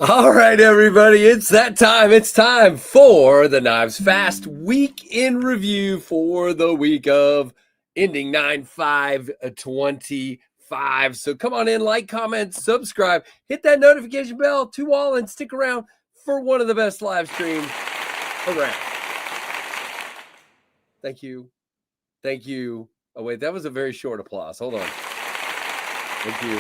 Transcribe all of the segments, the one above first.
All right, everybody, it's that time. It's time for the Knives Fast week in review for the week of ending 9/5/25. So come on in, like, comment, subscribe, hit that notification bell to all, and stick around for one of the best live streams around. Thank you. Thank you. Oh, wait, that was a very short applause. Hold on. Thank you.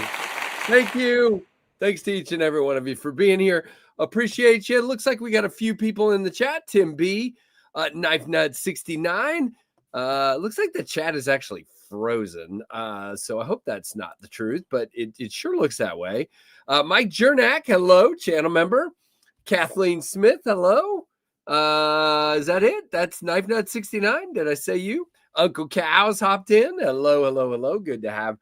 Thank you. Thanks to each and every one of you for being here. Appreciate you. It looks like we got a few people in the chat. Tim B, Knife Nut 69. Looks like the chat is actually frozen. So I hope that's not the truth, but it sure looks that way. Mike Jernak, hello, channel member. Kathleen Smith, hello. Is that it? That's Knife Nut 69. Did I say you? Uncle Cows hopped in. Hello, hello, hello. Good to have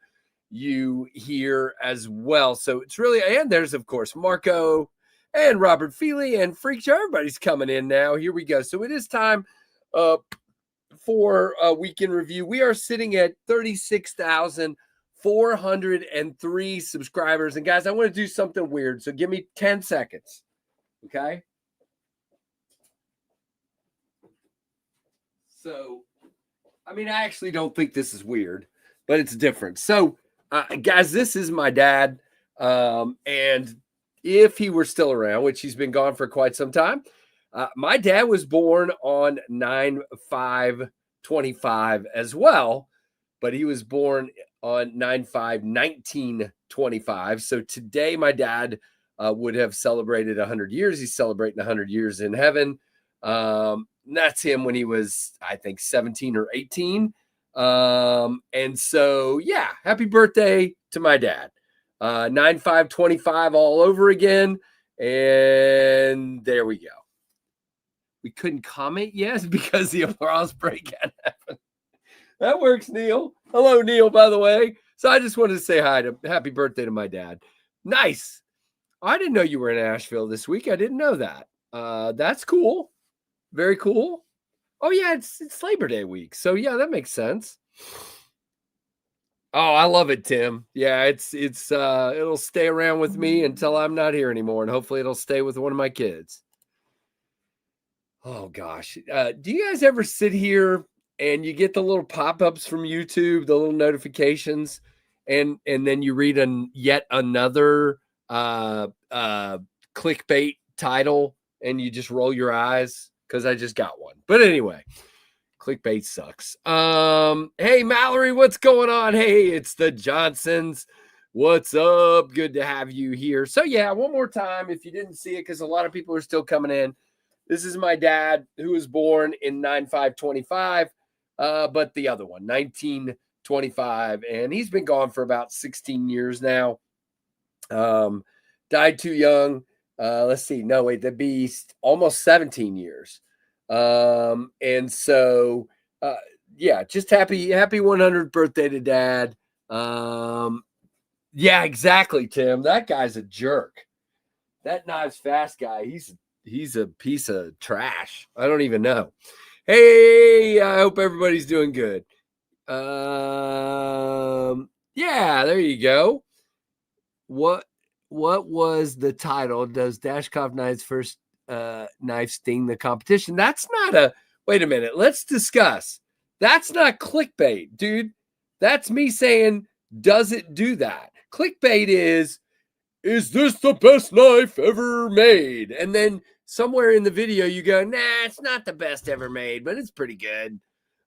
you here as well. So it's really, and there's of course Marco and Robert Feely and Freak Show. Everybody's coming in now. Here we go. So it is time for a weekend review. We are sitting at 36,403 subscribers. And guys, I want to do something weird. So give me 10 seconds. Okay. So, I mean, I actually don't think this is weird, but it's different. So, guys, this is my dad. And if he were still around, which he's been gone for quite some time, my dad was born on 9/5/25 as well, but he was born on 9/5/1925. So today my dad would have celebrated 100 years. He's celebrating 100 years in heaven. That's him when he was, I think, 17 or 18. And so, yeah, happy birthday to my dad. 9/5/25 all over again. And there we go. We couldn't comment, yes, because the applause break had happened. That works, Neil. Hello, Neil, by the way. So I just wanted to say happy birthday to my dad. Nice. I didn't know you were in Asheville this week. I didn't know that. That's cool. Very cool. Oh, yeah, it's Labor Day week. So, yeah, that makes sense. Oh, I love it, Tim. Yeah, it'll stay around with me until I'm not here anymore, and hopefully it'll stay with one of my kids. Oh, gosh. Do you guys ever sit here and you get the little pop-ups from YouTube, the little notifications, and then you read yet another clickbait title, and you just roll your eyes? Because I just got one. But anyway, clickbait sucks. Hey, Mallory, what's going on? Hey, it's the Johnsons. What's up? Good to have you here. So, yeah, one more time, if you didn't see it, because a lot of people are still coming in. This is my dad, who was born in 9/5/25, but the other one, 1925. And he's been gone for about 16 years now. Died too young. Let's see. No, wait, that'd be almost 17 years. And so, yeah, just happy 100th birthday to dad. Yeah, exactly, Tim. That guy's a jerk. That Knives Fast guy, he's a piece of trash. I don't even know. Hey, I hope everybody's doing good. Yeah, there you go. What was the title? Does Dashkov Knife's first knife sting the competition? That's not wait a minute. Let's discuss. That's not clickbait, dude. That's me saying, does it do that? Clickbait is this the best knife ever made? And then somewhere in the video you go, nah, it's not the best ever made, but it's pretty good.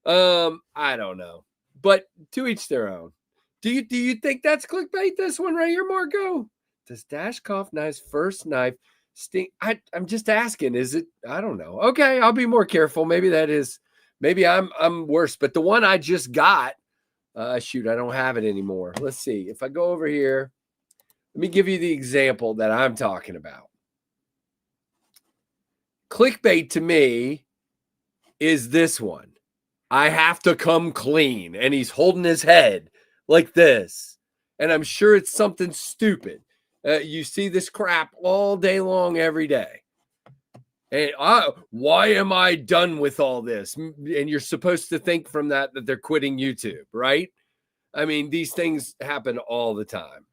I don't know. But to each their own. Do you think that's clickbait, this one right here, Marco? Does Dashkov Knife's first knife sting? I'm just asking. Is it? I don't know. Okay, I'll be more careful. Maybe I'm worse. But the one I just got Shoot, I don't have it anymore. Let's see. If I go over here, let me give you the example that I'm talking about. Clickbait to me is this one. I have to come clean. And he's holding his head like this. And I'm sure it's something stupid. You see this crap all day long, every day. And why am I done with all this? And you're supposed to think from that they're quitting YouTube, right? I mean, these things happen all the time.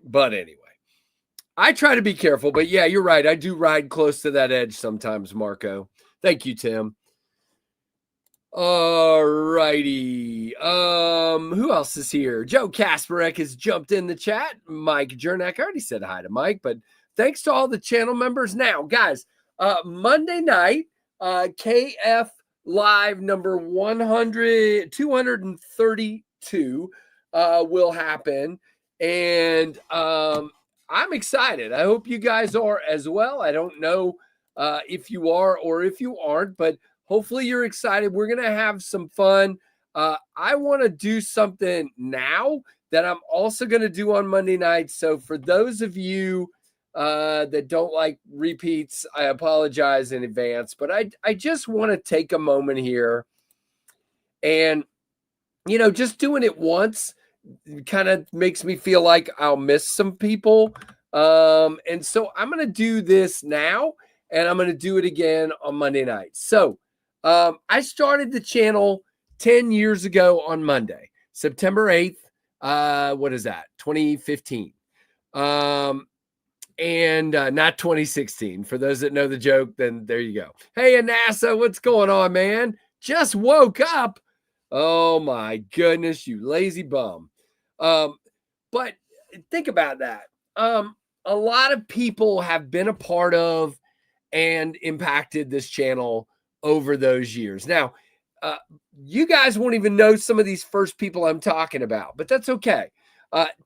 But anyway, I try to be careful. But yeah, you're right. I do ride close to that edge sometimes, Marco. Thank you, Tim. All righty. Who else is here? Joe Kasparek has jumped in the chat. Mike Jernak. I already said hi to Mike, but thanks to all the channel members. Now, guys, Monday night, KF Live number 232 will happen. And I'm excited. I hope you guys are as well. I don't know if you are or if you aren't, but hopefully you're excited. We're going to have some fun. I want to do something now that I'm also going to do on Monday night. So for those of you that don't like repeats, I apologize in advance. But I just want to take a moment here and, just doing it once kind of makes me feel like I'll miss some people. And so I'm going to do this now, and I'm going to do it again on Monday night. So I started the channel 10 years ago on Monday, September 8th. What is that? 2015. And not 2016. For those that know the joke, then there you go. Hey, Anassa, what's going on, man? Just woke up. Oh my goodness, you lazy bum. But think about that. A lot of people have been a part of and impacted this channel over those years. Now, you guys won't even know some of these first people I'm talking about, but that's okay.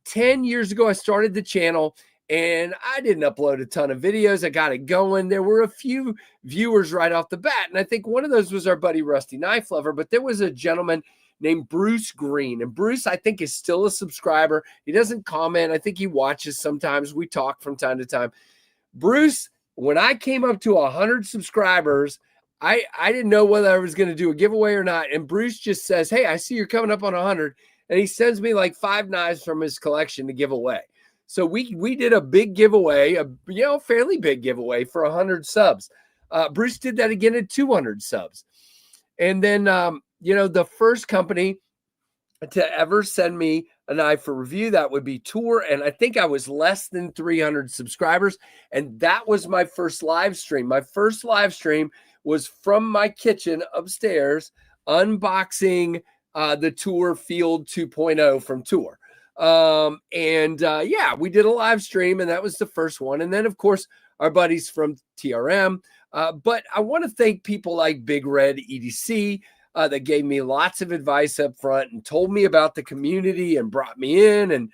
10 years ago, I started the channel and I didn't upload a ton of videos. I got it going. There were a few viewers right off the bat. And I think one of those was our buddy Rusty Knife Lover, but there was a gentleman named Bruce Green. And Bruce, I think, is still a subscriber. He doesn't comment. I think he watches sometimes. We talk from time to time. Bruce, when I came up to 100 subscribers, I didn't know whether I was going to do a giveaway or not. And Bruce just says, hey, I see you're coming up on 100. And he sends me like 5 knives from his collection to give away. So we did a big giveaway, a fairly big giveaway for 100 subs. Bruce did that again at 200 subs. And then, the first company to ever send me a knife for review, that would be Tour. And I think I was less than 300 subscribers. And that was my first live stream. My first live stream was from my kitchen upstairs, unboxing the Tour Field 2.0 from Tour. We did a live stream, and that was the first one. And then, of course, our buddies from TRM. But I want to thank people like Big Red EDC that gave me lots of advice up front and told me about the community and brought me in and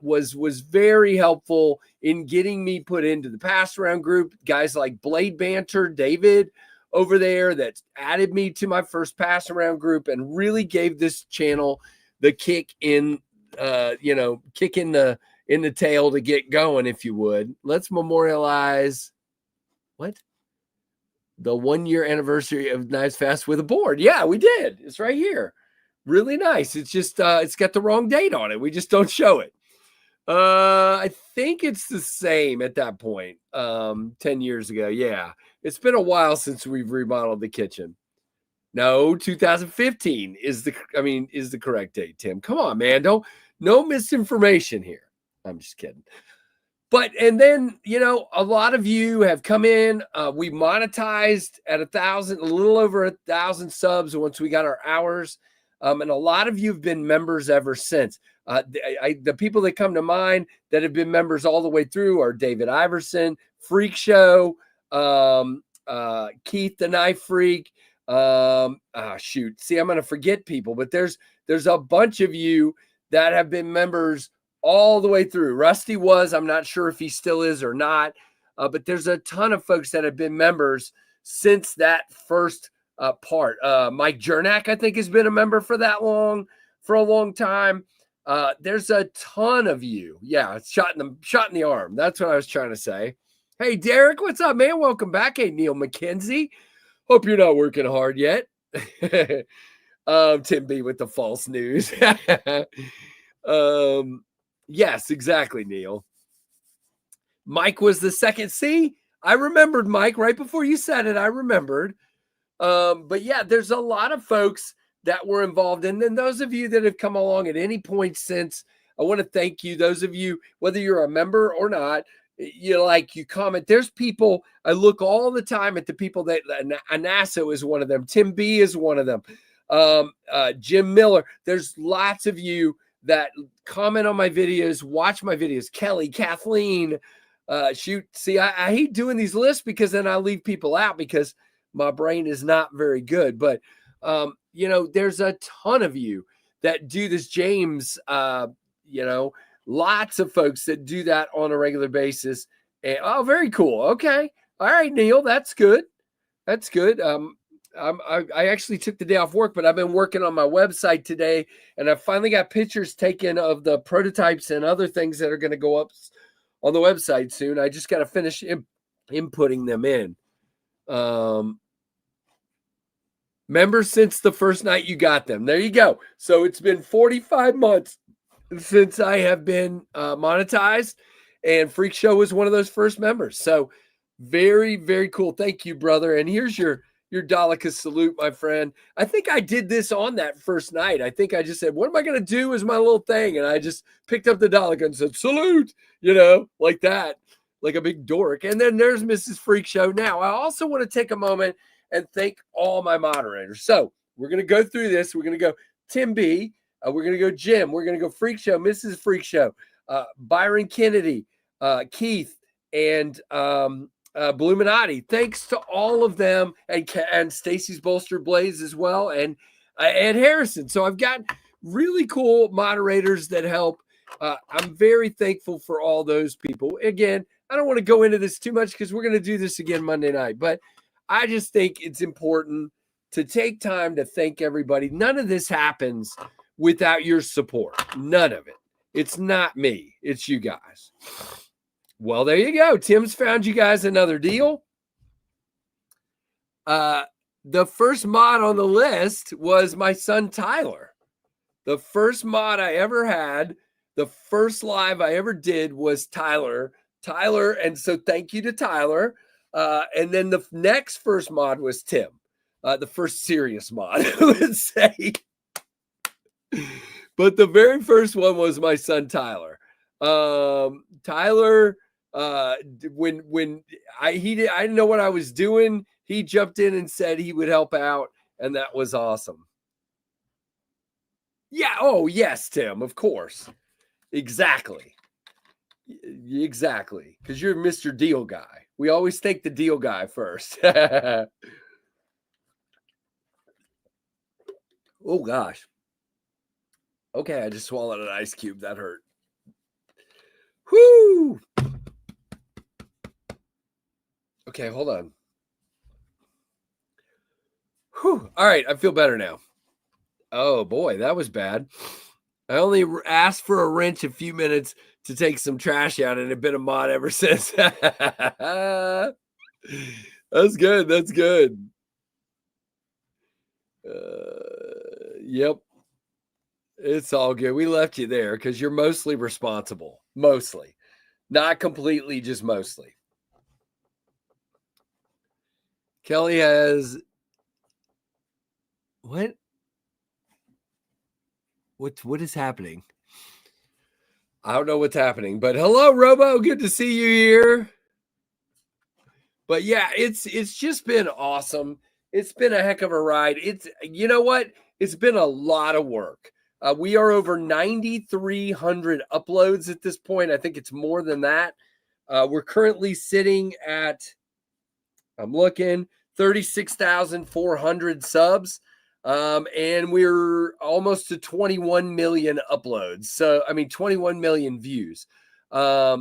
was very helpful in getting me put into the pass around group. Guys like Blade Banter, David over there that added me to my first pass around group and really gave this channel the kick in the tail to get going, if you would. Let's memorialize the 1-year anniversary of Knives Fast with a board. Yeah, we did. It's right here. Really nice. It's just it's got the wrong date on it. We just don't show it. I think it's the same at that point. 10 years ago. Yeah. It's been a while since we've remodeled the kitchen. No, 2015 is the correct date, Tim. Come on, man. No misinformation here. I'm just kidding. But, and then, a lot of you have come in. We monetized at a little over 1,000 subs once we got our hours. And a lot of you have been members ever since. The people that come to mind that have been members all the way through are David Iverson, Freak Show, Keith the Knife Freak. See, I'm going to forget people, but there's a bunch of you that have been members all the way through. Rusty was, I'm not sure if he still is or not, but there's a ton of folks that have been members since that first part. Mike Jernak, I think, has been a member for that long. for a long time. There's a ton of you. Yeah, shot in the arm. That's what I was trying to say. Hey, Derek, what's up, man? Welcome back. Hey, Neil McKenzie. Hope you're not working hard yet. Tim B with the false news. Yes, exactly, Neil. Mike was the second. See, I remembered Mike right before you said it. I remembered. But yeah, there's a lot of folks that were involved. And then those of you that have come along at any point since, I want to thank you. Those of you, whether you're a member or not, you comment. There's people, I look all the time at the people that Anasso is one of them. Tim B is one of them. Jim Miller. There's lots of you that comment on my videos, watch my videos. Kelly, Kathleen, shoot. See, I hate doing these lists because then I leave people out because my brain is not very good. But, there's a ton of you that do this. James, lots of folks that do that on a regular basis. And, oh, very cool. Okay. All right, Neil, that's good. That's good. I actually took the day off work, but I've been working on my website today, and I finally got pictures taken of the prototypes and other things that are going to go up on the website soon. I just got to finish inputting them in. Members since the first night you got them. There you go. So it's been 45 months since I have been monetized, and Freak Show was one of those first members. So very, very cool. Thank you, brother. And here's your Daleka salute, my friend. I think I did this on that first night. I think I just said, what am I going to do as my little thing? And I just picked up the Daleka and said, salute, like that, like a big dork. And then there's Mrs. Freak Show. Now, I also want to take a moment and thank all my moderators. So we're going to go through this. We're going to go Tim B. We're going to go Jim. We're going to go Freak Show, Mrs. Freak Show, Byron Kennedy, Keith, and Bluminati. Thanks to all of them, and Stacy's Bolster Blaze as well, and Ed Harrison. So I've got really cool moderators that help. I'm very thankful for all those people. Again, I don't want to go into this too much because we're going to do this again Monday night, but I just think it's important to take time to thank everybody. None of this happens without your support. None of it. It's not me. It's you guys. Well, there you go. Tim's found you guys another deal. The first mod on the list was my son, Tyler. The first mod I ever had, the first live I ever did was Tyler. And so thank you to Tyler. And then the next first mod was Tim. The first serious mod, I would say. But the very first one was my son, Tyler. Tyler, when I didn't know what I was doing, he jumped in and said he would help out, and that was awesome. Yeah. Oh, yes, Tim, of course. Exactly. Because you're Mr. Deal Guy. We always thank the deal guy first. Oh, gosh. Okay, I just swallowed an ice cube. That hurt. Whoo! Okay, hold on. Whew. All right, I feel better now. Oh, boy, that was bad. I only asked for a wrench a few minutes to take some trash out, and it's been a mod ever since. That's good. That's good. Yep. It's all good. We left you there because you're mostly responsible. Mostly. Not completely, just mostly. Kelly has... What? What is happening? I don't know what's happening, but hello, Robo. Good to see you here. But yeah, it's just been awesome. It's been a heck of a ride. You know what? It's been a lot of work. We are over 9,300 uploads at this point. I think it's more than that. We're currently sitting at, I'm looking, 36,400 subs. And we're almost to 21 million uploads. So, 21 million views. Really,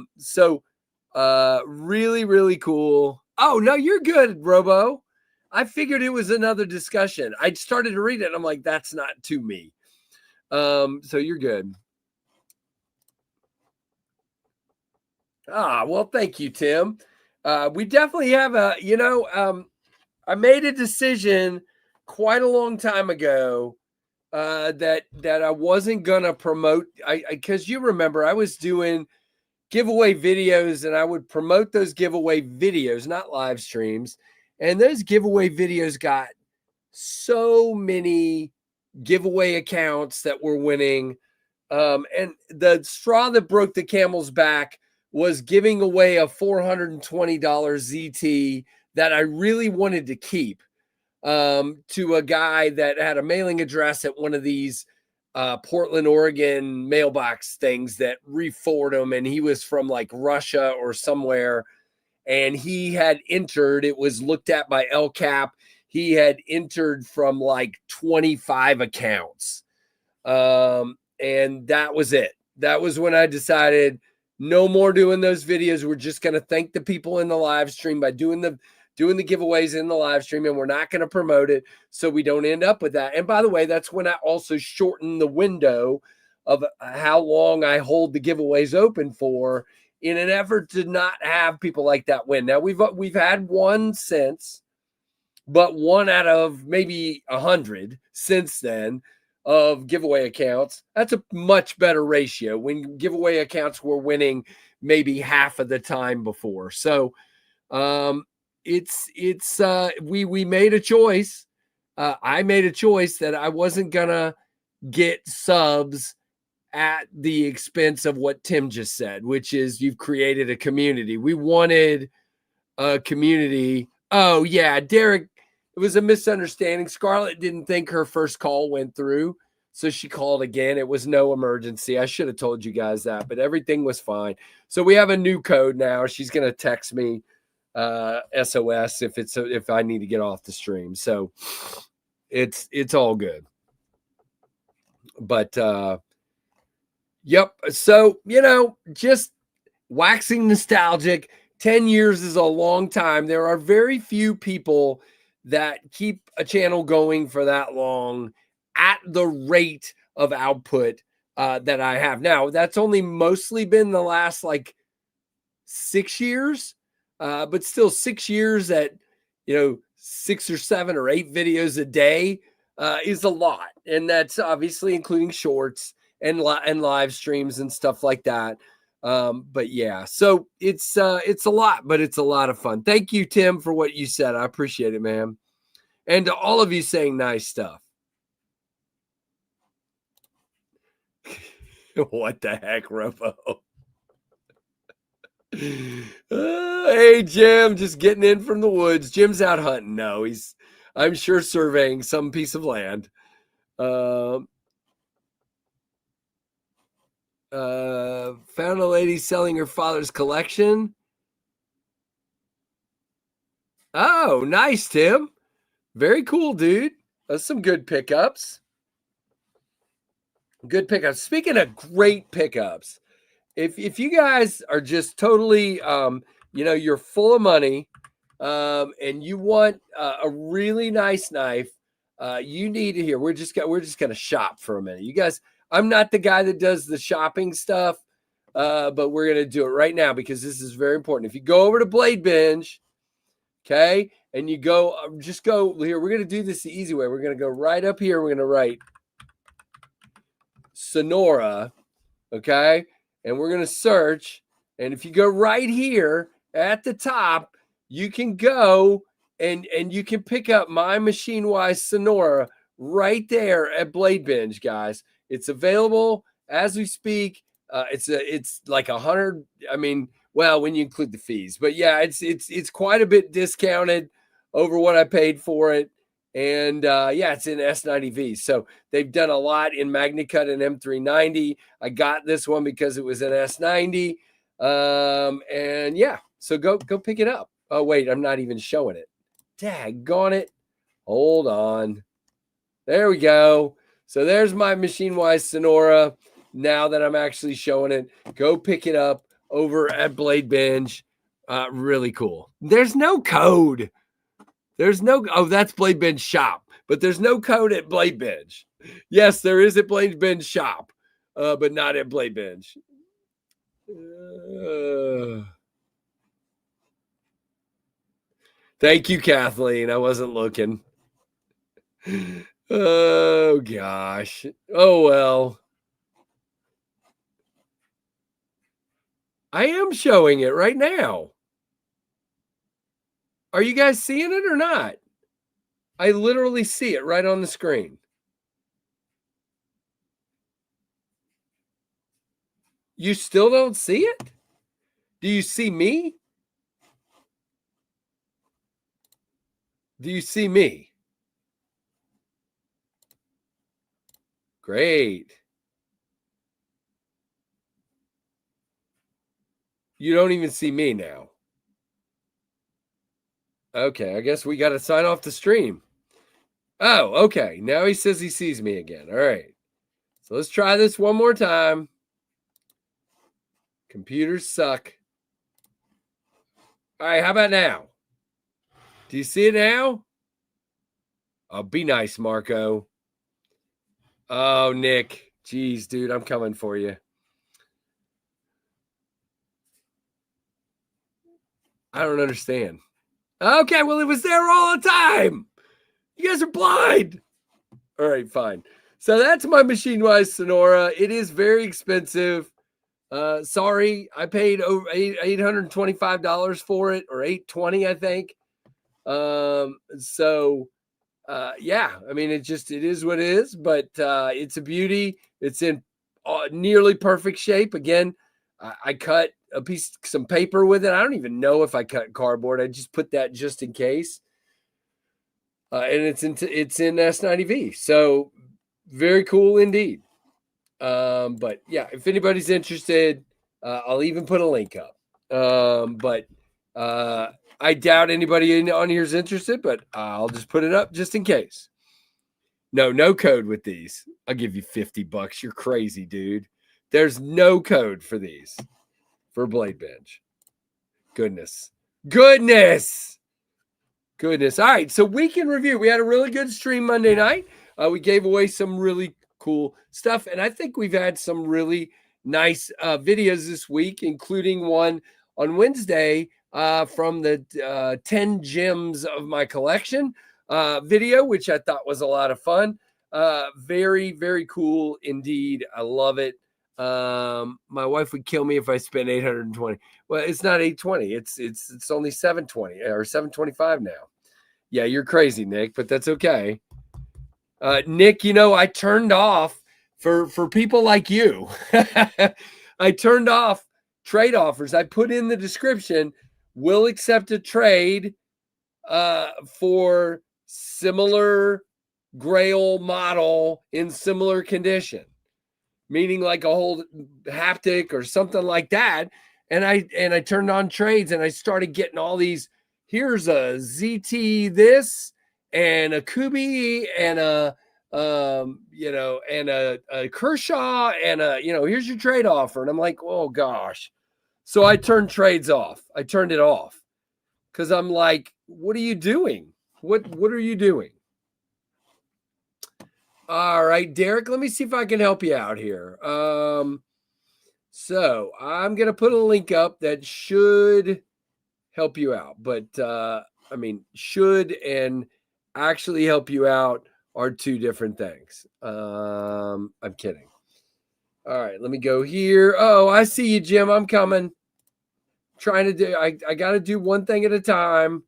really cool. Oh, no, you're good, Robo. I figured it was another discussion. I started to read it, and I'm like, that's not to me. So you're good. Well, thank you, Tim. We definitely have I made a decision quite a long time ago that I wasn't gonna promote. Because you remember I was doing giveaway videos and I would promote those giveaway videos, not live streams. And those giveaway videos got so many giveaway accounts that were winning. And the straw that broke the camel's back was giving away a $420 ZT that I really wanted to keep to a guy that had a mailing address at one of these Portland, Oregon mailbox things that re-forward him. And he was from like Russia or somewhere. And he had entered, it was looked at by LCAP. He had entered from like 25 accounts. And that was it. That was when I decided no more doing those videos. We're just going to thank the people in the live stream by doing the giveaways in the live stream, and we're not going to promote it so we don't end up with that. And by the way, that's when I also shortened the window of how long I hold the giveaways open for in an effort to not have people like that win. Now we've had one since, but one out of maybe 100 since then of giveaway accounts. That's a much better ratio when giveaway accounts were winning maybe half of the time before. So we made a choice. I made a choice that I wasn't gonna get subs at the expense of what Tim just said, which is you've created a community. We wanted a community. Oh yeah, Derek, it was a misunderstanding. Scarlett didn't think her first call went through, so she called again. It was no emergency. I should have told you guys that, but everything was fine. So we have a new code now. She's gonna text me SOS if I need to get off the stream. So it's all good. But yep. So, just waxing nostalgic. 10 years is a long time. There are very few people that keep a channel going for that long at the rate of output that I have now. That's only mostly been the last like 6 years, but still 6 years at 6 or 7 or 8 videos a day is a lot, and that's obviously including shorts and live streams and stuff like that. But yeah, so it's a lot, but it's a lot of fun. Thank you, Tim, for what you said. I appreciate it, man. And to all of you saying nice stuff. What the heck, Robo? Hey, Jim, just getting in from the woods. Jim's out hunting. No, I'm sure, surveying some piece of land. Found a lady selling her father's collection. Oh, nice, Tim. Very cool, dude. That's some good pickups. Good pickups. Speaking of great pickups, if you guys are just totally, you're full of money, and you want a really nice knife, you need to hear. We're just gonna shop for a minute, you guys. I'm not the guy that does the shopping stuff, but we're gonna do it right now because this is very important. If you go over to Blade Binge, okay, and you go, just go here. We're gonna do this the easy way. We're gonna go right up here. We're gonna write Sonora, okay, and we're gonna search. And if you go right here at the top, you can go and you can pick up my Machine Wise Sonora right there at Blade Binge, guys. It's available as we speak. It's like 100. I mean, well, when you include the fees, but yeah, it's quite a bit discounted over what I paid for it. And yeah, it's in S90V. So they've done a lot in MagnaCut and M390. I got this one because it was an S90. And yeah, so go pick it up. Oh, wait, I'm not even showing it. Daggone it. Hold on. There we go. So there's my Machine Wise Sonora. Now that I'm actually showing it, go pick it up over at Blade Binge. Really cool. There's no code. There's no, oh, that's Blade Binge shop, but there's no code at Blade Binge. Yes, there is a Blade Bench shop, but not at Blade Bench. Thank you, Kathleen. I wasn't looking. Oh, gosh. Oh, well. I am showing it right now. Are you guys seeing it or not? I literally see it right on the screen. You still don't see it? Do you see me? Do you see me? Great. You don't even see me now. Okay, I guess we got to sign off the stream. Oh, okay. Now he says he sees me again. All right. So let's try this one more time. Computers suck. All right, how about now? Do you see it now? Oh, be nice, Marco. Oh, Nick. Jeez, dude, I'm coming for you. I don't understand. Okay, well, it was there all the time. You guys are blind. All right, fine. So that's my Machine Wise Sonora. It is very expensive. Sorry, I paid over $825 for it, or $820, I think. Yeah, I mean, it is what it is, but it's a beauty. It's in nearly perfect shape. Again, I cut some paper with it. I don't even know if I cut cardboard. I just put that just in case. And it's in S90V. So very cool indeed. But yeah, if anybody's interested, I'll even put a link up. But I doubt anybody on here is interested, but I'll just put it up just in case. No code with these. I'll give you $50. You're crazy, dude. There's no code for these for Blade Bench. Goodness. All right. So weekend review. We had a really good stream Monday night. We gave away some really cool stuff. And I think we've had some really nice videos this week, including one on Wednesday from the 10 gems of my collection video, which I thought was a lot of fun. Very, very cool indeed. I love it. My wife would kill me if I spent 820. Well, it's not 820. It's only 720 or 725 now. Yeah, you're crazy, Nick, but that's okay. Nick, I turned off for people like you. I turned off trade offers. I put in the description, will accept a trade for similar Grail model in similar condition, meaning like a whole haptic or something like that. And I turned on trades and I started getting all these. Here's a ZT this and a Kubi and a and a Kershaw and here's your trade offer. And I'm like, oh gosh. So I turned trades off. I turned it off because I'm like, what are you doing? What are you doing? All right, Derek, let me see if I can help you out here. So I'm going to put a link up that should help you out. But, should and actually help you out are two different things. I'm kidding. All right, let me go here. Oh, I see you, Jim. I'm coming. I got to do one thing at a time.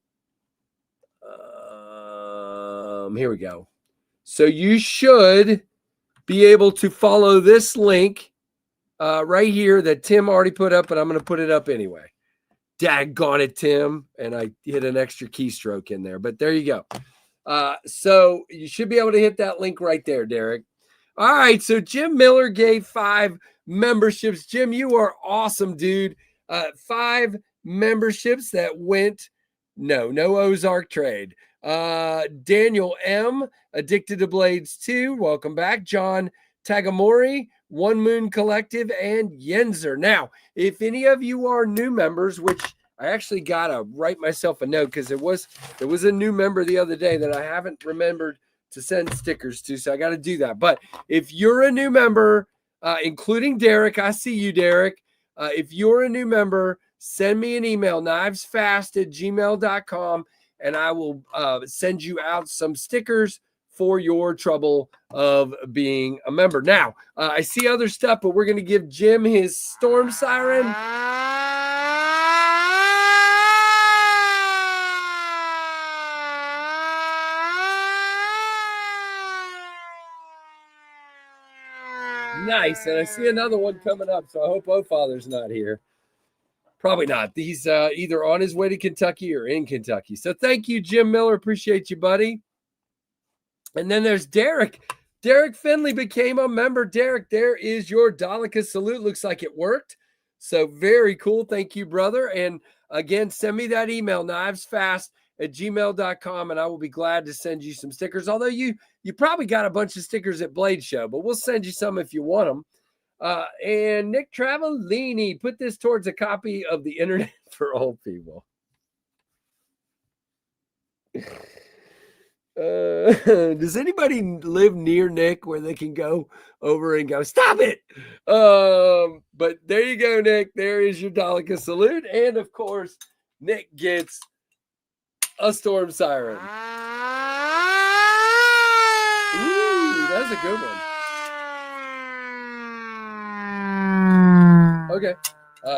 Here we go. So you should be able to follow this link right here that Tim already put up, but I'm going to put it up anyway. Daggone it, Tim. And I hit an extra keystroke in there, but there you go. So you should be able to hit that link right there, Derek. All right. So Jim Miller gave 5 memberships. Jim, you are awesome, dude. 5 memberships that went, no Ozark trade. Daniel M, Addicted to Blades 2, welcome back. John Tagamori, One Moon Collective, and Yenzer. Now, if any of you are new members, which I actually gotta write myself a note because there was a new member the other day that I haven't remembered to send stickers to, so I got to do that. But if you're a new member, including Derek, I see you, Derek. If you're a new member, send me an email, knivesfast@gmail.com, and I will send you out some stickers for your trouble of being a member. Now, I see other stuff, but we're going to give Jim his storm siren. Nice. And I see another one coming up, so I hope Father's not here. Probably not. He's either on his way to Kentucky or in Kentucky. So thank you, Jim Miller. Appreciate you, buddy. And then there's Derek. Derek Finley became a member. Derek, there is your Daleka salute. Looks like it worked. So very cool. Thank you, brother. And again, send me that email, knivesfast@gmail.com, and I will be glad to send you some stickers. Although you probably got a bunch of stickers at Blade Show, but we'll send you some if you want them. And Nick Travellini, put this towards a copy of the Internet for Old People. Does anybody live near Nick where they can go over and go, stop it? But there you go, Nick. There is your Daleka salute. And of course, Nick gets a storm siren. Ooh, that's a good one. Okay.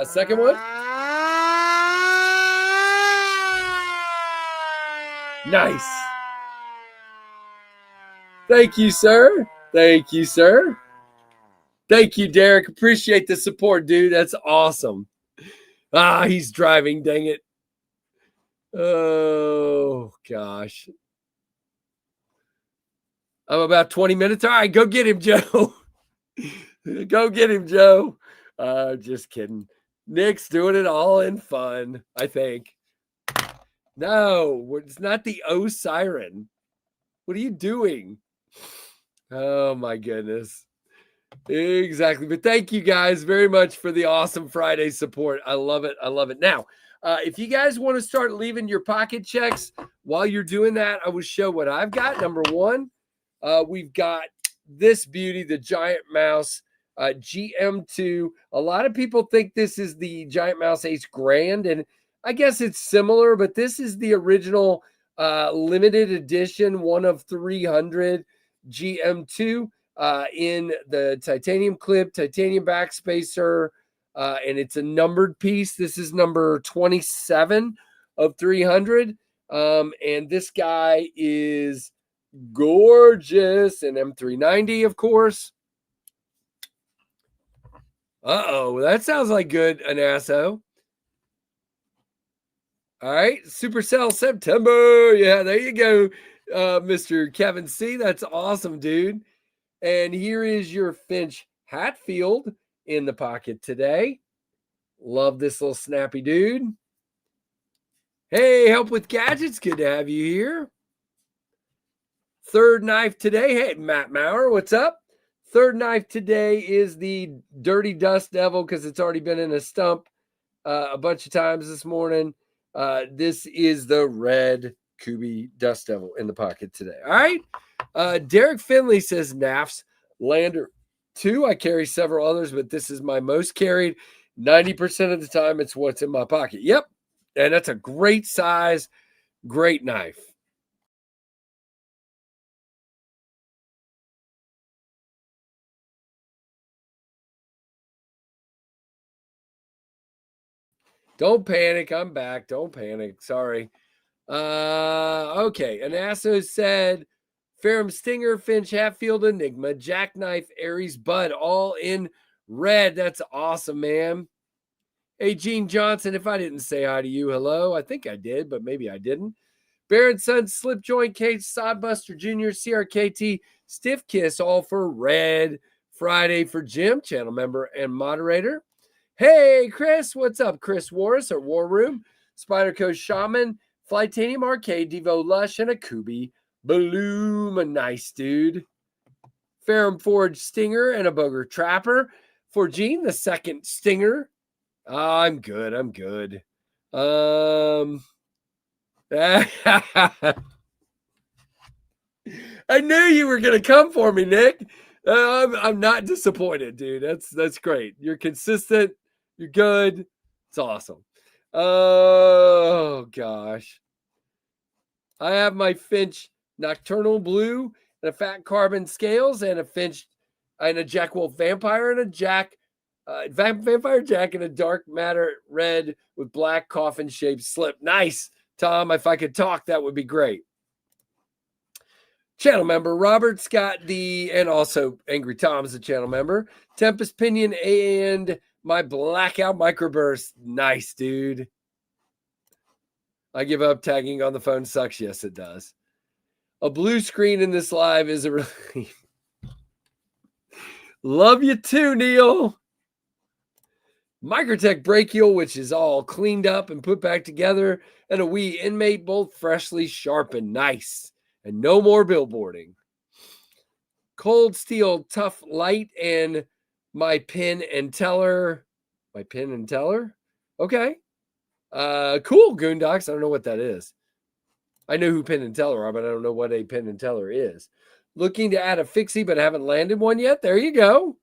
Second one. Nice. Thank you, sir. Thank you, sir. Thank you, Derek. Appreciate the support, dude. That's awesome. He's driving. Dang it. Oh, gosh. I'm about 20 minutes. All right, go get him, Joe. Go get him, Joe. Just kidding. Nick's doing it all in fun, I think. No, it's not the O siren. What are you doing? Oh, my goodness. Exactly. But thank you guys very much for the awesome Friday support. I love it. I love it. Now, if you guys want to start leaving your pocket checks while you're doing that, I will show what I've got. Number one, we've got this beauty, the Giant Mouse GM2. A lot of people think this is the Giant Mouse Ace Grand, and I guess it's similar, but this is the original limited edition, one of 300 GM2 in the titanium clip, titanium backspacer, and it's a numbered piece. This is number 27 of 300. And this guy is gorgeous. And M390, of course. Uh-oh, that sounds like good, Anasso. All right, Supercell September. Yeah, there you go, Mr. Kevin C. That's awesome, dude. And here is your Finch Hatfield in the pocket today. Love this little snappy dude. Hey, Help with Gadgets. Good to have you here. Third knife today. Hey, Matt Maurer, what's up? Third knife today is the Dirty Dust Devil because it's already been in a stump a bunch of times this morning. This is the red Kubi Dust Devil in the pocket today. All right. Derek Finley says NAF's Lander 2. I carry several others, but this is my most carried. 90% of the time, it's what's in my pocket. Yep. And that's a great size, great knife. Don't panic. I'm back. Don't panic. Sorry. Okay. Anasso said Ferrum Stinger, Finch Hatfield, Enigma, Jackknife, Aries, Bud, all in red. That's awesome, man. Hey, Gene Johnson, if I didn't say hi to you, hello. I think I did, but maybe I didn't. Baron Son, Slip Joint Cage, Sodbuster Jr., CRKT, Stiff Kiss, all for red. Friday for Jim, channel member and moderator. Hey, Chris, what's up? Chris Warras or War Room, Spider Coast Shaman, Flightanium Arcade, Devo Lush, and a Kubi Bloom. A nice dude. Ferrum Forge Stinger and a Booger Trapper. For Gene, the second Stinger. I'm good. I'm good. I knew you were going to come for me, Nick. I'm not disappointed, dude. That's great. You're consistent. You're good. It's awesome. Oh gosh. I have my Finch Nocturnal Blue and a Fat Carbon Scales and a Finch and a Jack Wolf Vampire and a Jack Vampire Jack and a Dark Matter Red with black coffin shaped slip. Nice, Tom. If I could talk, that would be great. Channel member Robert's got and also Angry Tom's a channel member. Tempest Pinion and my Blackout Microburst. Nice, dude. I give up. Tagging on the phone sucks. Yes, it does. A blue screen in this live is a relief. Love you too, Neil. Microtech brachial, which is all cleaned up and put back together, and a wee inmate bolt freshly sharpened. Nice. And no more billboarding. Cold Steel Tough Light and my pin and teller. My pin and teller? Okay. Cool, Goondocks. I don't know what that is. I know who pin and teller are, but I don't know what a pin and teller is. Looking to add a fixie, but haven't landed one yet. There you go.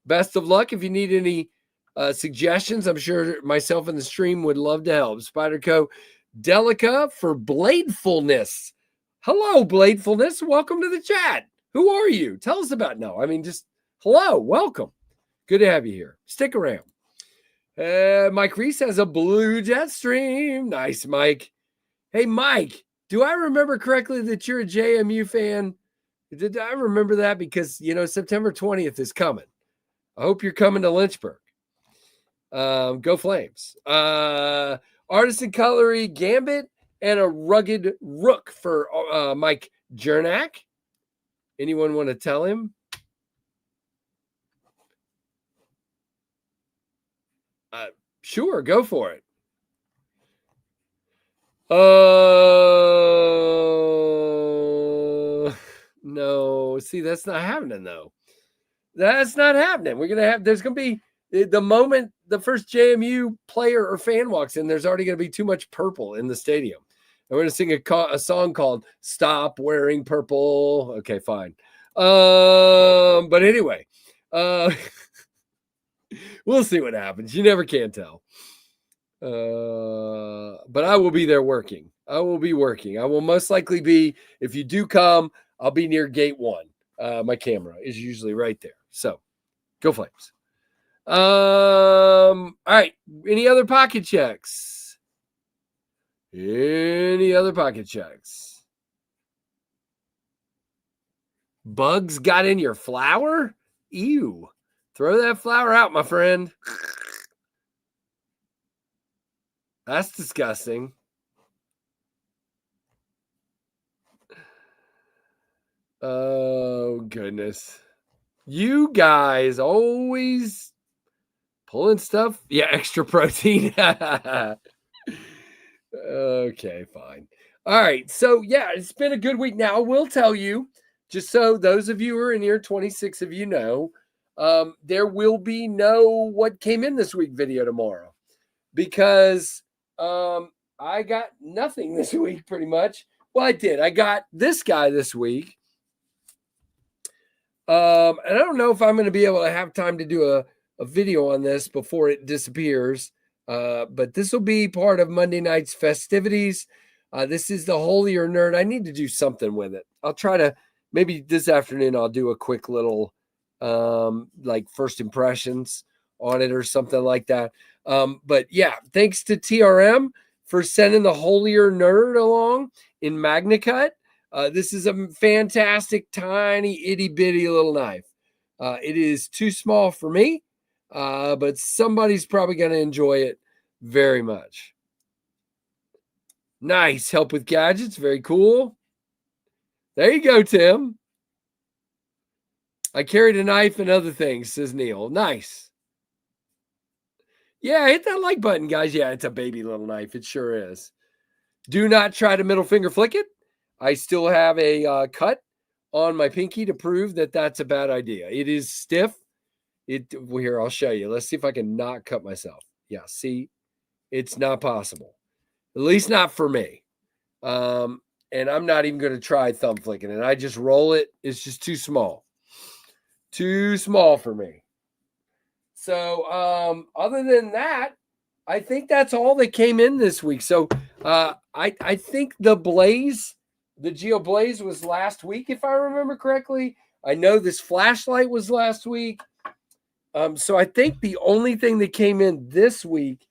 Best of luck. If you need any suggestions, I'm sure myself and the stream would love to help. Spyderco Delica for Bladefulness. Hello, Bladefulness. Welcome to the chat. Who are you? Tell us about just hello. Welcome. Good to have you here. Stick around. Mike Reese has a blue jet stream. Nice, Mike. Hey, Mike, do I remember correctly that you're a JMU fan? Did I remember that? Because, September 20th is coming. I hope you're coming to Lynchburg. Go Flames. Artisan Cutlery Gambit and a Rugged Rook for Mike Jernak. Anyone want to tell him? Sure, go for it. No. See, that's not happening, though. That's not happening. There's going to be, the moment the first JMU player or fan walks in, there's already going to be too much purple in the stadium. And we're going to sing a song called Stop Wearing Purple. Okay, fine. But anyway, we'll see what happens. You never can tell. But I will be there working. I will be working. I will most likely be, if you do come, I'll be near gate 1. My camera is usually right there. So go Flames. All right. Any other pocket checks? Any other pocket checks? Bugs got in your flour? Ew. Throw that flour out, my friend. That's disgusting. Oh, goodness. You guys always pulling stuff. Yeah, extra protein. Okay, fine. All right. So, yeah, it's been a good week. Now, I will tell you, just so those of you who are in here, 26 of you know, there will be no what came in this week video tomorrow because I got nothing this week pretty much. Well, I did. I got this guy this week. And I don't know if I'm going to be able to have time to do a video on this before it disappears. But this will be part of Monday night's festivities. This is the Holier Nerd. I need to do something with it. I'll try to, maybe this afternoon, I'll do a quick little, like first impressions on it or something like that. But yeah, thanks to TRM for sending the Holier Nerd along in MagnaCut. This is a fantastic, tiny, itty bitty little knife. It is too small for me, but somebody's probably going to enjoy it very much. Nice. Help with gadgets. Very cool. There you go, Tim. I carried a knife and other things, says Neil. Nice. Yeah, hit that like button, guys. Yeah, it's a baby little knife. It sure is. Do not try to middle finger flick it. I still have a cut on my pinky to prove that that's a bad idea. It is stiff. Here, I'll show you. Let's see if I can not cut myself. Yeah, see, it's not possible. At least not for me. And I'm not even going to try thumb flicking it. I just roll it. It's just too small. Too small for me. So other than that, I think that's all that came in this week. So I think the Geo Blaze was last week, if I remember correctly. I know this flashlight was last week. So I think the only thing that came in this week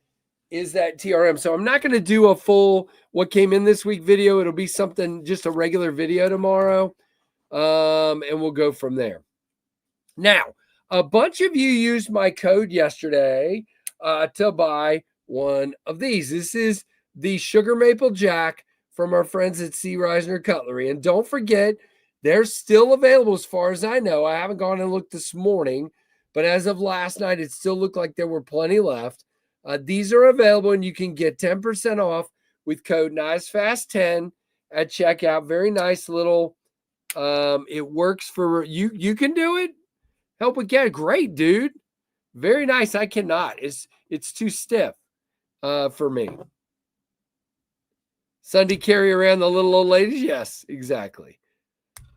is that TRM. So I'm not going to do a full what came in this week video. It'll be something, just a regular video tomorrow. And we'll go from there. Now, a bunch of you used my code yesterday to buy one of these. This is the Sugar Maple Jack from our friends at C. Reisner Cutlery. And don't forget, they're still available as far as I know. I haven't gone and looked this morning, but as of last night, it still looked like there were plenty left. These are available, and you can get 10% off with code NICEFAST10 at checkout. Very nice little, it works for you. You can do it. Help with get great, dude. Very nice. I cannot. It's too stiff for me. Sunday carry around the little old ladies. Yes, exactly.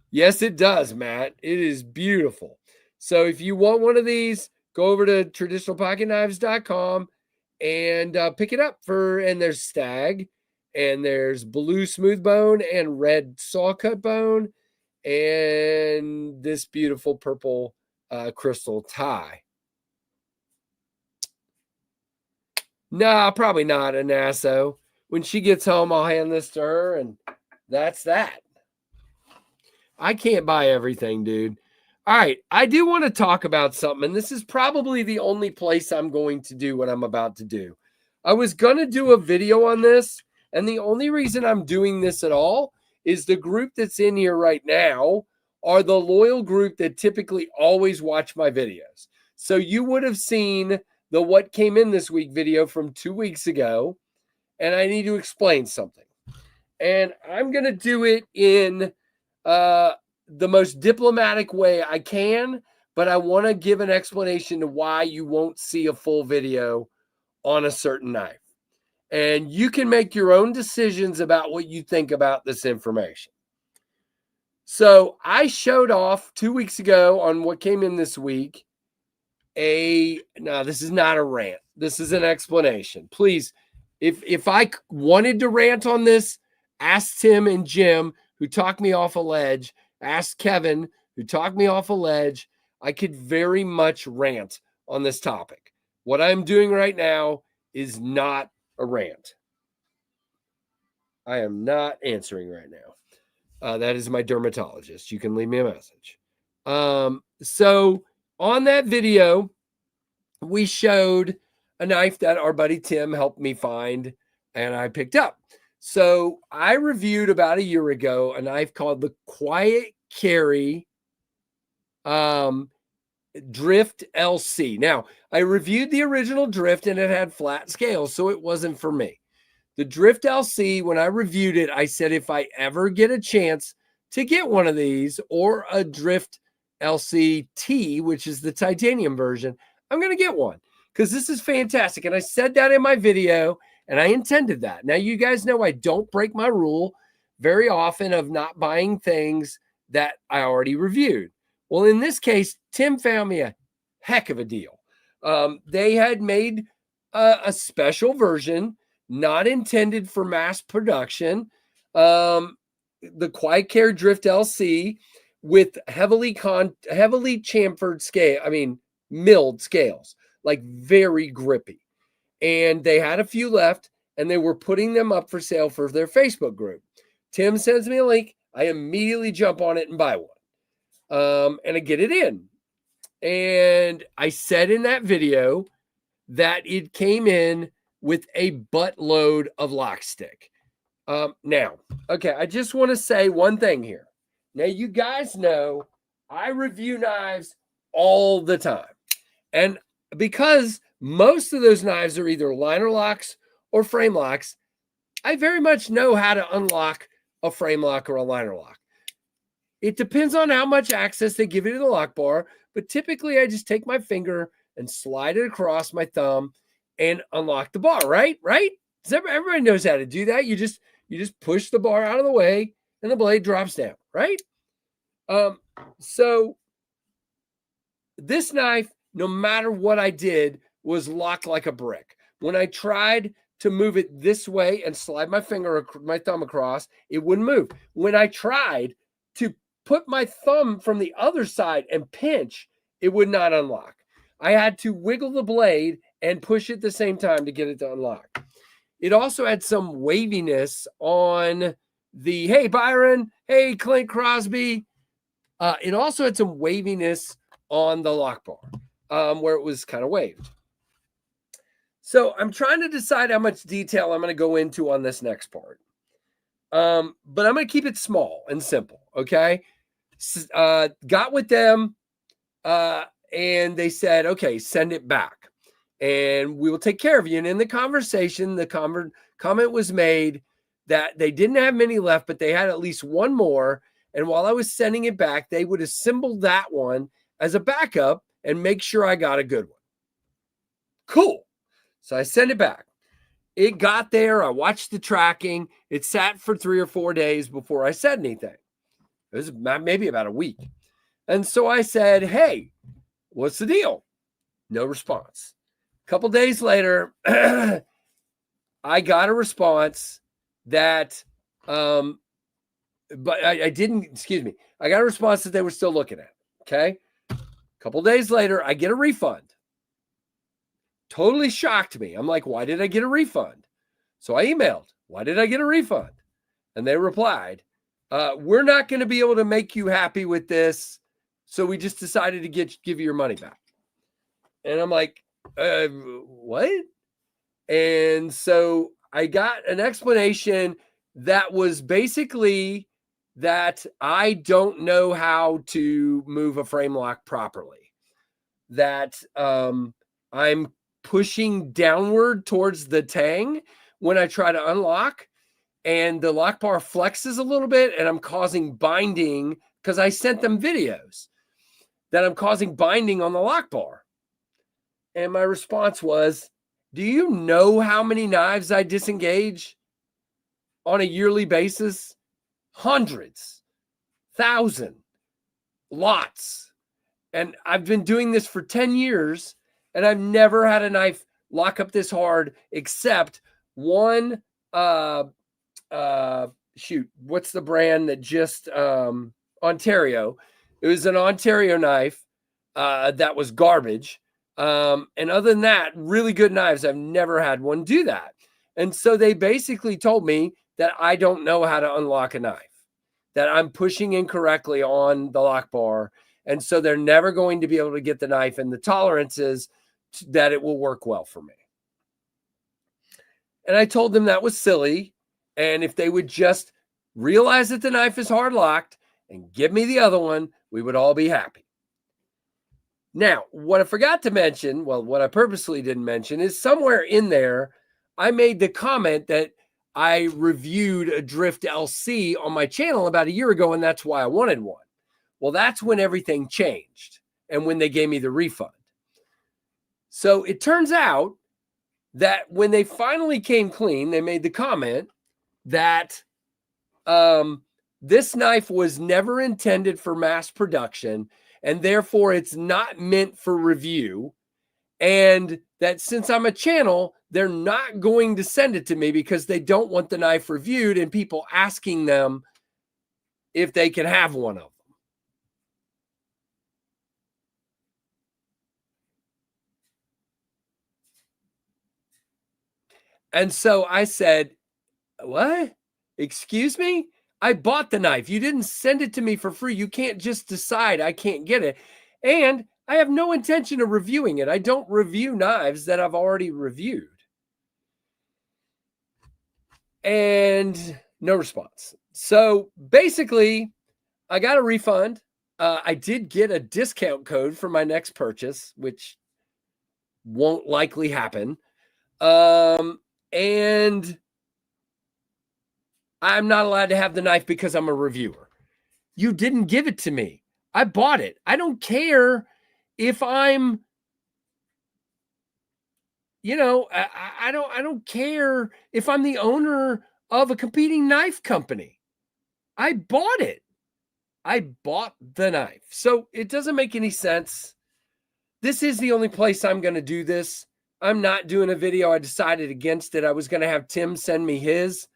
Yes, it does, Matt. It is beautiful. So if you want one of these, go over to traditionalpocketknives.com and pick it up and there's stag, and there's blue smooth bone and red saw cut bone, and this beautiful purple crystal tie. Nah, probably not, Anasso. When she gets home, I'll hand this to her, and that's that. I can't buy everything, dude. All right, I do want to talk about something, and this is probably the only place I'm going to do what I'm about to do. I was going to do a video on this, and the only reason I'm doing this at all is the group that's in here right now are the loyal group that typically always watch my videos. So you would have seen the what came in this week video from 2 weeks ago, and I need to explain something. And I'm going to do it in the most diplomatic way I can, but I want to give an explanation to why you won't see a full video on a certain knife. And you can make your own decisions about what you think about this information. So I showed off 2 weeks ago on what came in this week. No, this is not a rant. This is an explanation. Please, if I wanted to rant on this, ask Tim and Jim, who talked me off a ledge. Ask Kevin, who talked me off a ledge. I could very much rant on this topic. What I'm doing right now is not a rant. I am not answering right now. That is my dermatologist. You can leave me a message. So on that video, we showed a knife that our buddy Tim helped me find, and I picked up. So I reviewed about a year ago a knife called the Quiet Carry Drift LC. Now, I reviewed the original Drift, and it had flat scales, so it wasn't for me. The Drift LC, when I reviewed it, I said if I ever get a chance to get one of these, or a Drift LC T, which is the titanium version, I'm going to get one because this is fantastic. And I said that in my video, and I intended that. Now, you guys know I don't break my rule very often of not buying things that I already reviewed. Well, in this case, Tim found me a heck of a deal. They had made a special version, not intended for mass production, the Quiet Care Drift LC with heavily chamfered milled scales, like very grippy. And they had a few left, and they were putting them up for sale for their Facebook group. Tim sends me a link. I immediately jump on it and buy one. And I get it in. And I said in that video that it came in with a buttload of lock stick. Now, okay, I just want to say one thing here. Now, you guys know I review knives all the time. And because most of those knives are either liner locks or frame locks, I very much know how to unlock a frame lock or a liner lock. It depends on how much access they give you to the lock bar, but typically I just take my finger and slide it across my thumb and unlock the bar, right? Right? Everybody knows how to do that. You You just push the bar out of the way and the blade drops down, right? So this knife, no matter what I did, was locked like a brick. When I tried to move it this way and slide my thumb across, it wouldn't move. When I tried to put my thumb from the other side and pinch, it would not unlock. I had to wiggle the blade and push at the same time to get it to unlock. It also had some waviness on the, hey, Byron, hey, Clint Crosby. It also had some waviness on the lock bar where it was kind of waved. So I'm trying to decide how much detail I'm going to go into on this next part. But I'm going to keep it small and simple, okay? Got with them, and they said, okay, send it back, and we will take care of you. And in the conversation, the comment was made that they didn't have many left, but they had at least one more. And while I was sending it back, they would assemble that one as a backup and make sure I got a good one. Cool. So I sent it back. It got there. I watched the tracking. It sat for 3 or 4 days before I said anything. It was maybe about a week. And so I said, hey, what's the deal? No response. A couple days later, I got a response that, but I didn't, excuse me. I got a response that they were still looking at. Okay. A couple days later, I get a refund. Totally shocked me. I'm like, why did I get a refund? So I emailed, why did I get a refund? And they replied, we're not going to be able to make you happy with this. So we just decided to give you your money back. And I'm like, what? And so I got an explanation that was basically that I don't know how to move a frame lock properly. That I'm pushing downward towards the tang when I try to unlock, and the lock bar flexes a little bit, and I'm causing binding because I sent them videos that I'm causing binding on the lock bar. And my response was, do you know how many knives I disengage on a yearly basis? Hundreds, thousand, lots. And I've been doing this for 10 years, and I've never had a knife lock up this hard except one, shoot, what's the brand that just, Ontario. It was an Ontario knife that was garbage. And other than that, really good knives. I've never had one do that. And so they basically told me that I don't know how to unlock a knife, that I'm pushing incorrectly on the lock bar. And so they're never going to be able to get the knife and the tolerances that it will work well for me. And I told them that was silly. And if they would just realize that the knife is hard locked and give me the other one, we would all be happy. Now, what I forgot to mention, well, what I purposely didn't mention is somewhere in there, I made the comment that I reviewed a Drift LC on my channel about a year ago, and that's why I wanted one. Well, that's when everything changed and when they gave me the refund. So it turns out that when they finally came clean, they made the comment that this knife was never intended for mass production, and therefore it's not meant for review. And that since I'm a channel, they're not going to send it to me because they don't want the knife reviewed and people asking them if they can have one of them. And so I said, what? Excuse me? I bought the knife. You didn't send it to me for free. You can't just decide I can't get it. And I have no intention of reviewing it. I don't review knives that I've already reviewed. And no response. So basically, I got a refund. I did get a discount code for my next purchase, which won't likely happen. And I'm not allowed to have the knife because I'm a reviewer. You didn't give it to me. I bought it. I don't care if I'm, I don't care if I'm the owner of a competing knife company. I bought it. I bought the knife. So it doesn't make any sense. This is the only place I'm going to do this. I'm not doing a video. I decided against it. I was going to have Tim send me his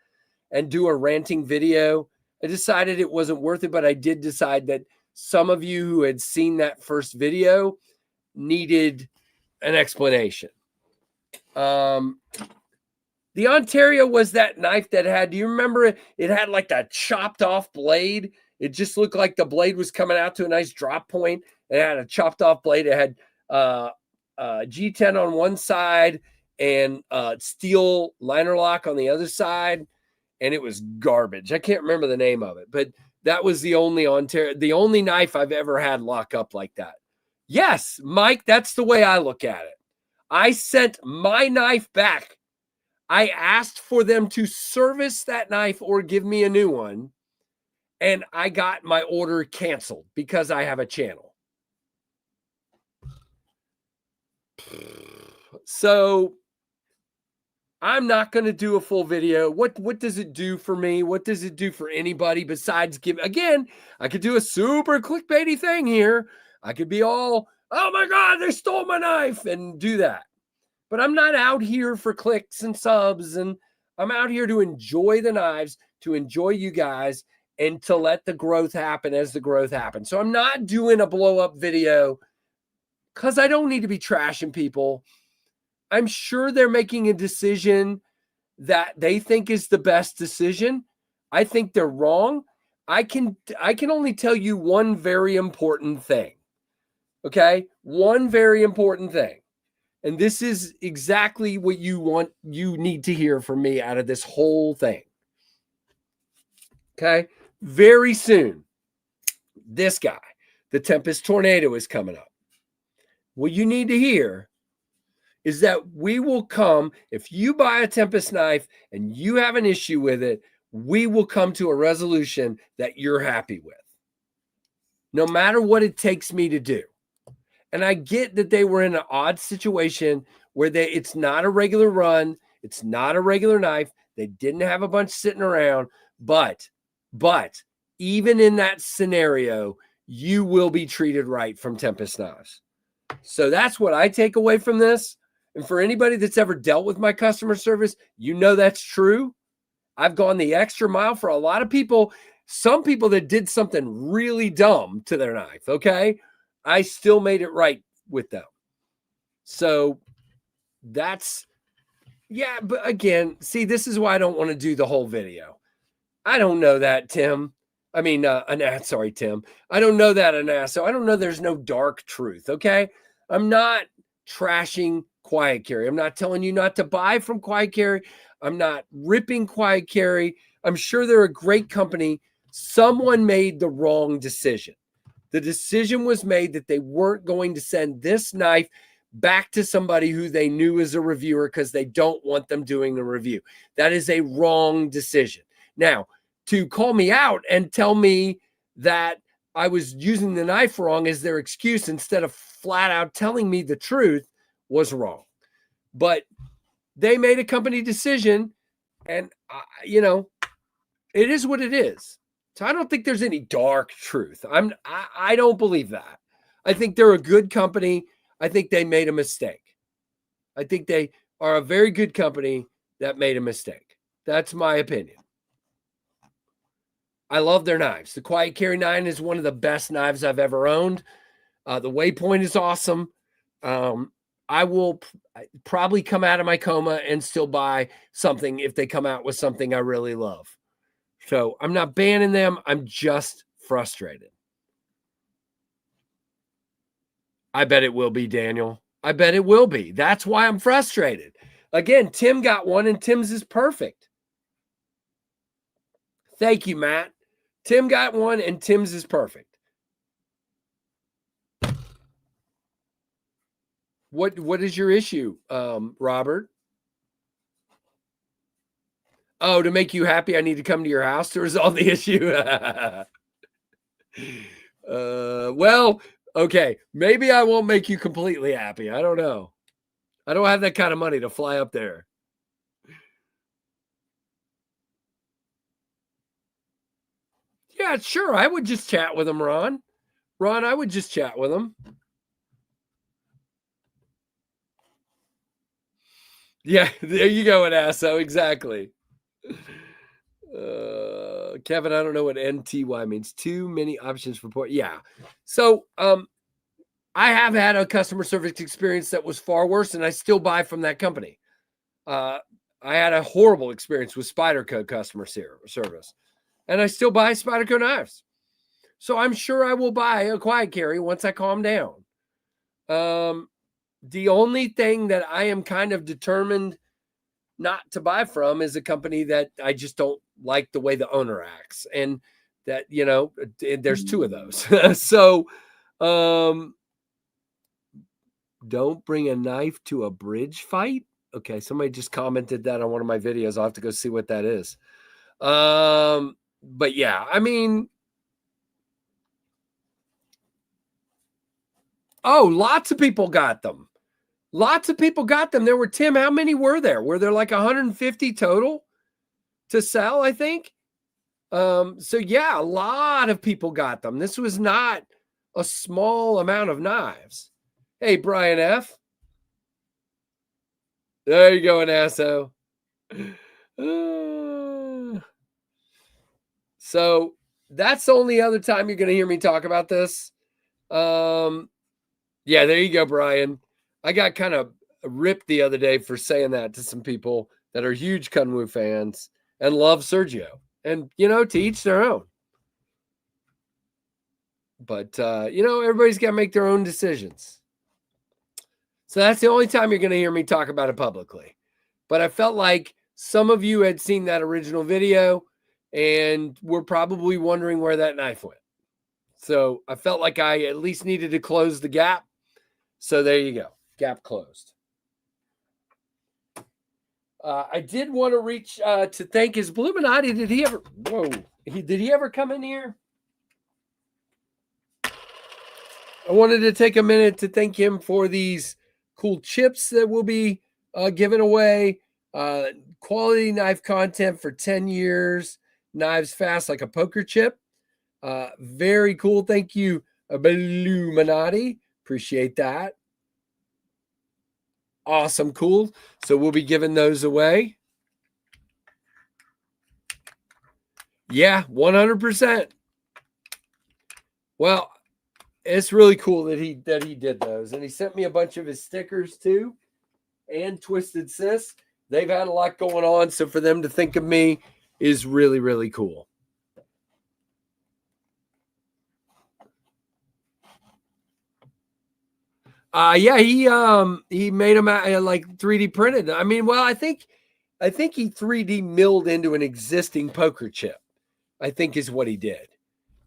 and do a ranting video. I decided it wasn't worth it, but I did decide that some of you who had seen that first video needed an explanation. The Ontario was that knife that had, do you remember it? It had like a chopped off blade. It just looked like the blade was coming out to a nice drop point. It had a chopped off blade. It had G10 on one side and steel liner lock on the other side. And it was garbage. I can't remember the name of it, but that was the only knife I've ever had lock up like that. Yes, Mike, that's the way I look at it. I sent my knife back. I asked for them to service that knife or give me a new one. And I got my order canceled because I have a channel. So I'm not going to do a full video. What does it do for me? What does it do for anybody besides give? Again, I could do a super clickbaity thing here. I could be all, oh my God, they stole my knife and do that. But I'm not out here for clicks and subs. And I'm out here to enjoy the knives, to enjoy you guys, and to let the growth happen as the growth happens. So I'm not doing a blow up video because I don't need to be trashing people. I'm sure they're making a decision that they think is the best decision. I think they're wrong. I can only tell you one very important thing. Okay? One very important thing. And this is exactly what you need to hear from me out of this whole thing. Okay? Very soon, this guy, the Tempest Tornado, is coming up. What you need to hear is that we will come, if you buy a Tempest knife and you have an issue with it, we will come to a resolution that you're happy with, no matter what it takes me to do. And I get that they were in an odd situation where it's not a regular run, it's not a regular knife, they didn't have a bunch sitting around, but even in that scenario, you will be treated right from Tempest knives. So that's what I take away from this. And for anybody that's ever dealt with my customer service, you know that's true. I've gone the extra mile for a lot of people. Some people that did something really dumb to their knife, okay? I still made it right with them. So that's, yeah, but again, see, this is why I don't want to do the whole video. I don't know that, Tim. I mean, Tim. I don't know that, Anasso. I don't know there's no dark truth, okay? I'm not trashing Quiet Carry. I'm not telling you not to buy from Quiet Carry. I'm not ripping Quiet Carry. I'm sure they're a great company. Someone made the wrong decision. The decision was made that they weren't going to send this knife back to somebody who they knew as a reviewer because they don't want them doing the review. That is a wrong decision. Now, to call me out and tell me that I was using the knife wrong as their excuse instead of flat out telling me the truth was wrong. But they made a company decision, and, it is what it is. So I don't think there's any dark truth. I don't believe that. I think they're a good company. I think they made a mistake. I think they are a very good company that made a mistake. That's my opinion. I love their knives. The Quiet Carry 9 is one of the best knives I've ever owned. The Waypoint is awesome. I will probably come out of my coma and still buy something if they come out with something I really love. So I'm not banning them. I'm just frustrated. I bet it will be, Daniel. I bet it will be. That's why I'm frustrated. Again, Tim got one and Tim's is perfect. Thank you, Matt. Tim got one and Tim's is perfect. What is your issue, Robert? Oh, to make you happy, I need to come to your house to resolve the issue. Well, okay. Maybe I won't make you completely happy. I don't know. I don't have that kind of money to fly up there. Yeah, sure. I would just chat with him, Ron. Ron, I would just chat with him. Yeah, there you go, an asso. Exactly. Kevin, I don't know what NTY means. Too many options for port. Yeah. So I have had a customer service experience that was far worse, and I still buy from that company. I had a horrible experience with Spyderco customer service, and I still buy Spyderco knives. So I'm sure I will buy a quiet carry once I calm down. The only thing that I am kind of determined not to buy from is a company that I just don't like the way the owner acts, and that, you know, there's two of those. So don't bring a knife to a bridge fight. Okay, somebody just commented that on one of my videos. I'll have to go see what that is. But yeah, I mean, oh, lots of people got them. Lots of people got them. There were, Tim, how many were there? Were there like 150 total to sell, I think? So yeah, a lot of people got them. This was not a small amount of knives. Hey, Brian F. There you go, an asso. So that's the only other time you're going to hear me talk about this. Yeah, there you go, Brian. I got kind of ripped the other day for saying that to some people that are huge Kunwu fans and love Sergio. And, you know, to each their own. But, you know, everybody's got to make their own decisions. So that's the only time you're going to hear me talk about it publicly. But I felt like some of you had seen that original video and were probably wondering where that knife went. So I felt like I at least needed to close the gap. So there you go. Gap closed. I did want to reach to thank his Bluminati. Did he ever? Whoa! Did he ever come in here? I wanted to take a minute to thank him for these cool chips that we'll be giving away. Quality knife content for 10 years. Knives fast like a poker chip. Very cool. Thank you, Bluminati. Appreciate that. Awesome. Cool. So we'll be giving those away. Yeah, 100%. Well, it's really cool that he did those, and he sent me a bunch of his stickers too, and Twisted Sis. They've had a lot going on, so for them to think of me is really, really cool. Yeah, he made them like 3D printed. I mean, well, I think he 3D milled into an existing poker chip, I think is what he did.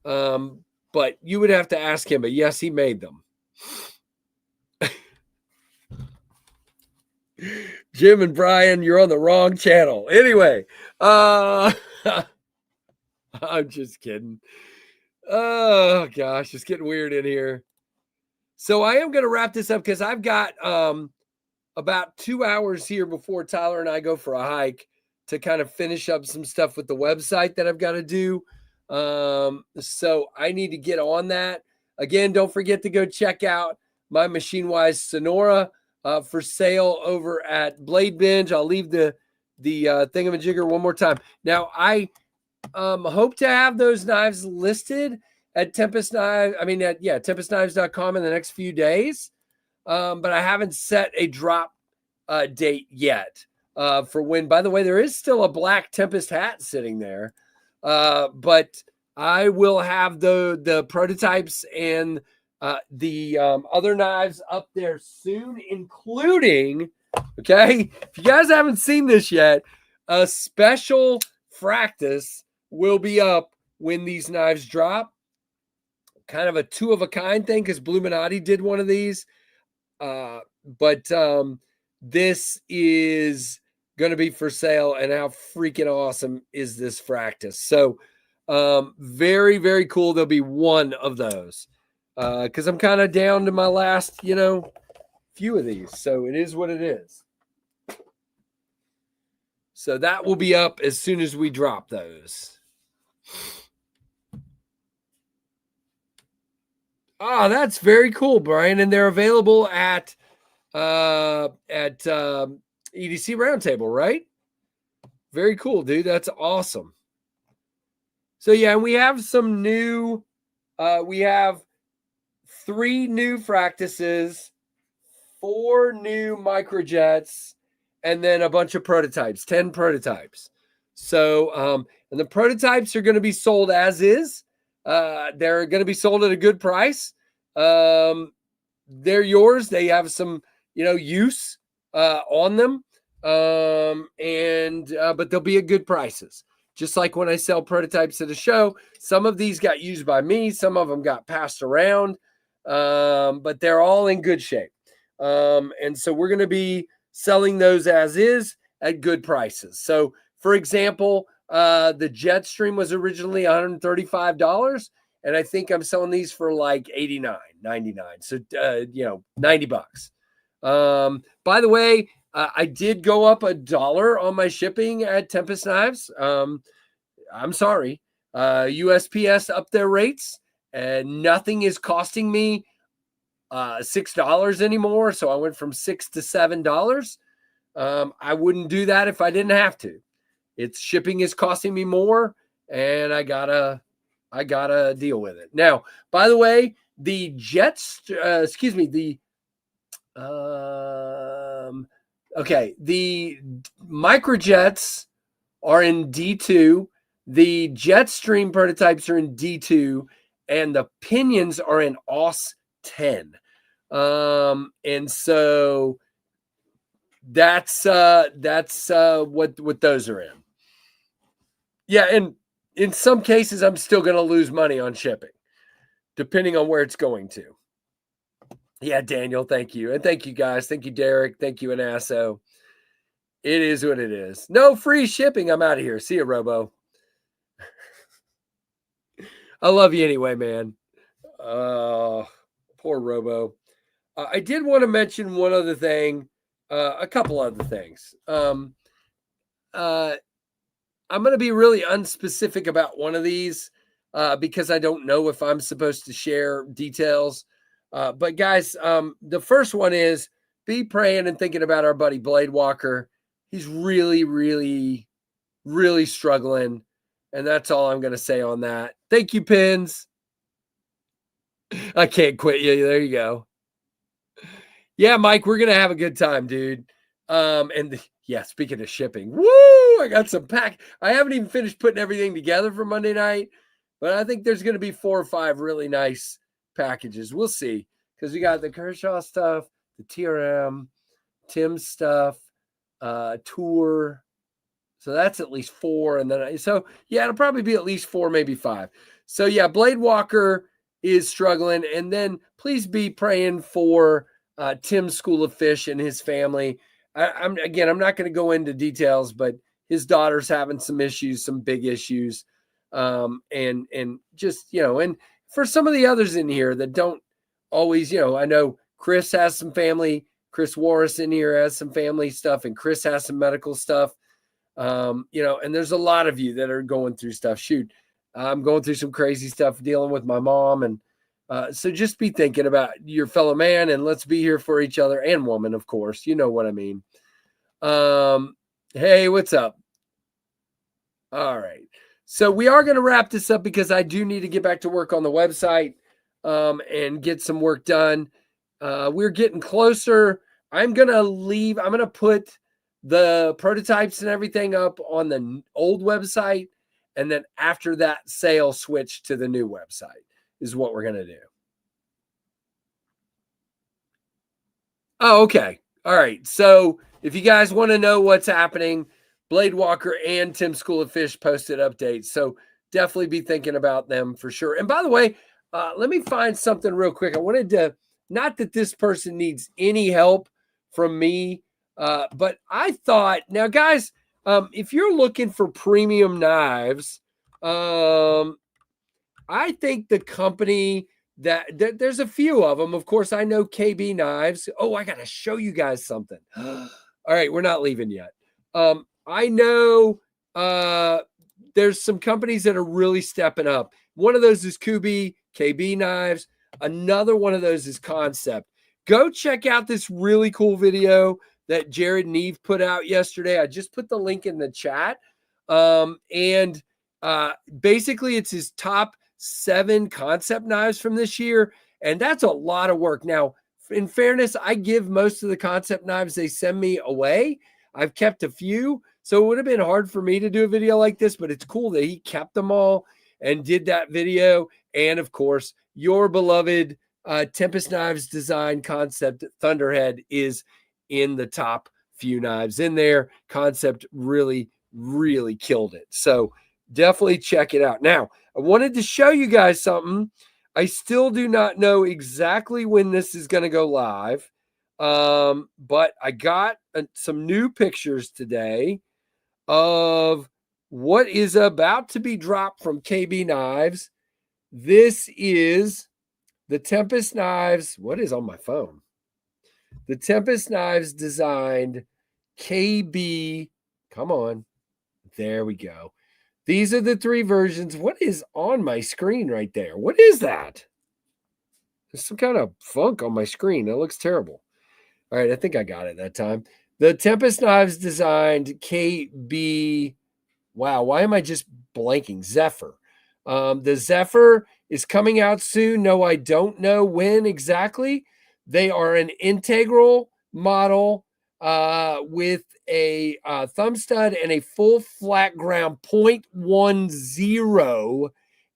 But you would have to ask him. But yes, he made them. Jim and Brian, you're on the wrong channel. Anyway, I'm just kidding. Oh gosh, it's getting weird in here. So I am going to wrap this up because I've got about 2 hours here before Tyler and I go for a hike to kind of finish up some stuff with the website that I've got to do. So I need to get on that. Again, don't forget to go check out my Machine Wise Sonora for sale over at Blade Binge. I'll leave the thingamajigger one more time. Now, I hope to have those knives listed at TempestKnives.com in the next few days. But I haven't set a drop date yet for when. By the way, there is still a black Tempest hat sitting there. But I will have the prototypes and the other knives up there soon, including, okay, if you guys haven't seen this yet, a special Fractus will be up when these knives drop. Kind of a two-of-a-kind thing because Bluminati did one of these. But this is going to be for sale, and how freaking awesome is this Fractus? So very, very cool. There'll be one of those because I'm kind of down to my last, few of these. So it is what it is. So that will be up as soon as we drop those. Oh, that's very cool, Brian. And they're available at EDC Roundtable, right? Very cool, dude. That's awesome. So yeah, and we have some new. We have 3 new fractuses, 4 new microjets, and then a bunch of prototypes. 10 prototypes. So, and the prototypes are going to be sold as is. They're going to be sold at a good price. They're yours. They have some, use on them, but they'll be at good prices. Just like when I sell prototypes at a show, some of these got used by me, some of them got passed around, but they're all in good shape. And so we're going to be selling those as is at good prices. So, for example, the Jetstream was originally $135. And I think I'm selling these for like $89, $99. So, $90. By the way, I did go up $1 on my shipping at Tempest Knives. I'm sorry. USPS upped their rates, and nothing is costing me $6 anymore. So I went from $6 to $7. I wouldn't do that if I didn't have to. Shipping is costing me more, and I gotta deal with it. Now, by the way, the jets, the microjets are in D2. The Jetstream prototypes are in D2, and the pinions are in OS 10. And so that's what those are in. Yeah, and in some cases, I'm still going to lose money on shipping, depending on where it's going to. Yeah, Daniel, thank you. And thank you, guys. Thank you, Derek. Thank you, Anasso. It is what it is. No free shipping. I'm out of here. See you, Robo. I love you anyway, man. Poor Robo. I did want to mention one other thing, a couple other things. I'm going to be really unspecific about one of these because I don't know if I'm supposed to share details. But guys, the first one is be praying and thinking about our buddy Blade Walker. He's really, really, really struggling. And that's all I'm going to say on that. Thank you, Pins. I can't quit you. There you go. Yeah, Mike, we're going to have a good time, dude. Speaking of shipping, woo, I got some pack. I haven't even finished putting everything together for Monday night, but I think there's going to be 4 or 5 really nice packages. We'll see, because we got the Kershaw stuff, the TRM, Tim's stuff, tour. So that's at least 4. And then, it'll probably be at least 4, maybe 5. So yeah, Blade Walker is struggling. And then please be praying for Tim's School of Fish and his family. I'm not going to go into details, but his daughter's having some issues, some big issues. And just, and for some of the others in here that don't always, I know Chris has some family, Chris Warras in here has some family stuff, and Chris has some medical stuff. And there's a lot of you that are going through stuff. Shoot, I'm going through some crazy stuff dealing with my mom. And so just be thinking about your fellow man, and let's be here for each other and woman, of course. You know what I mean? Hey, what's up? All right. So we are going to wrap this up because I do need to get back to work on the website and get some work done. We're getting closer. I'm going to put the prototypes and everything up on the old website. And then after that sale, switch to the new website is what we're going to do. Oh, okay. All right. So if you guys want to know what's happening, Blade Walker and Tim School of Fish posted updates. So definitely be thinking about them for sure. And by the way, let me find something real quick. I wanted to, not that this person needs any help from me, but I thought, now guys, if you're looking for premium knives, I think the company that there's a few of them. Of course, I know KB Knives. Oh, I got to show you guys something. All right, we're not leaving yet. I know there's some companies that are really stepping up. One of those is Kubi, KB Knives. Another one of those is concept. Go check out this really cool video that Jared Neve put out yesterday. I just put the link in the chat. Basically, it's his top 7 concept knives from this year. And that's a lot of work. Now, in fairness, I give most of the concept knives they send me away. I've kept a few. So it would have been hard for me to do a video like this, but it's cool that he kept them all and did that video. And of course, your beloved Tempest Knives design concept Thunderhead is in the top few knives in there. Concept really, really killed it. So definitely check it out. Now, I wanted to show you guys something. I still do not know exactly when this is going to go live, but I got some new pictures today of what is about to be dropped from KB Knives. This is the Tempest Knives. What is on my phone? The Tempest Knives designed KB. Come on. There we go. These are the 3 versions. What is on my screen right there? What is that? There's some kind of funk on my screen. That looks terrible. All right, I think I got it that time. The Tempest Knives designed KB. Wow, why am I just blanking? Zephyr. The Zephyr is coming out soon. No, I don't know when exactly. They are an integral model with a thumb stud and a full flat ground 0.10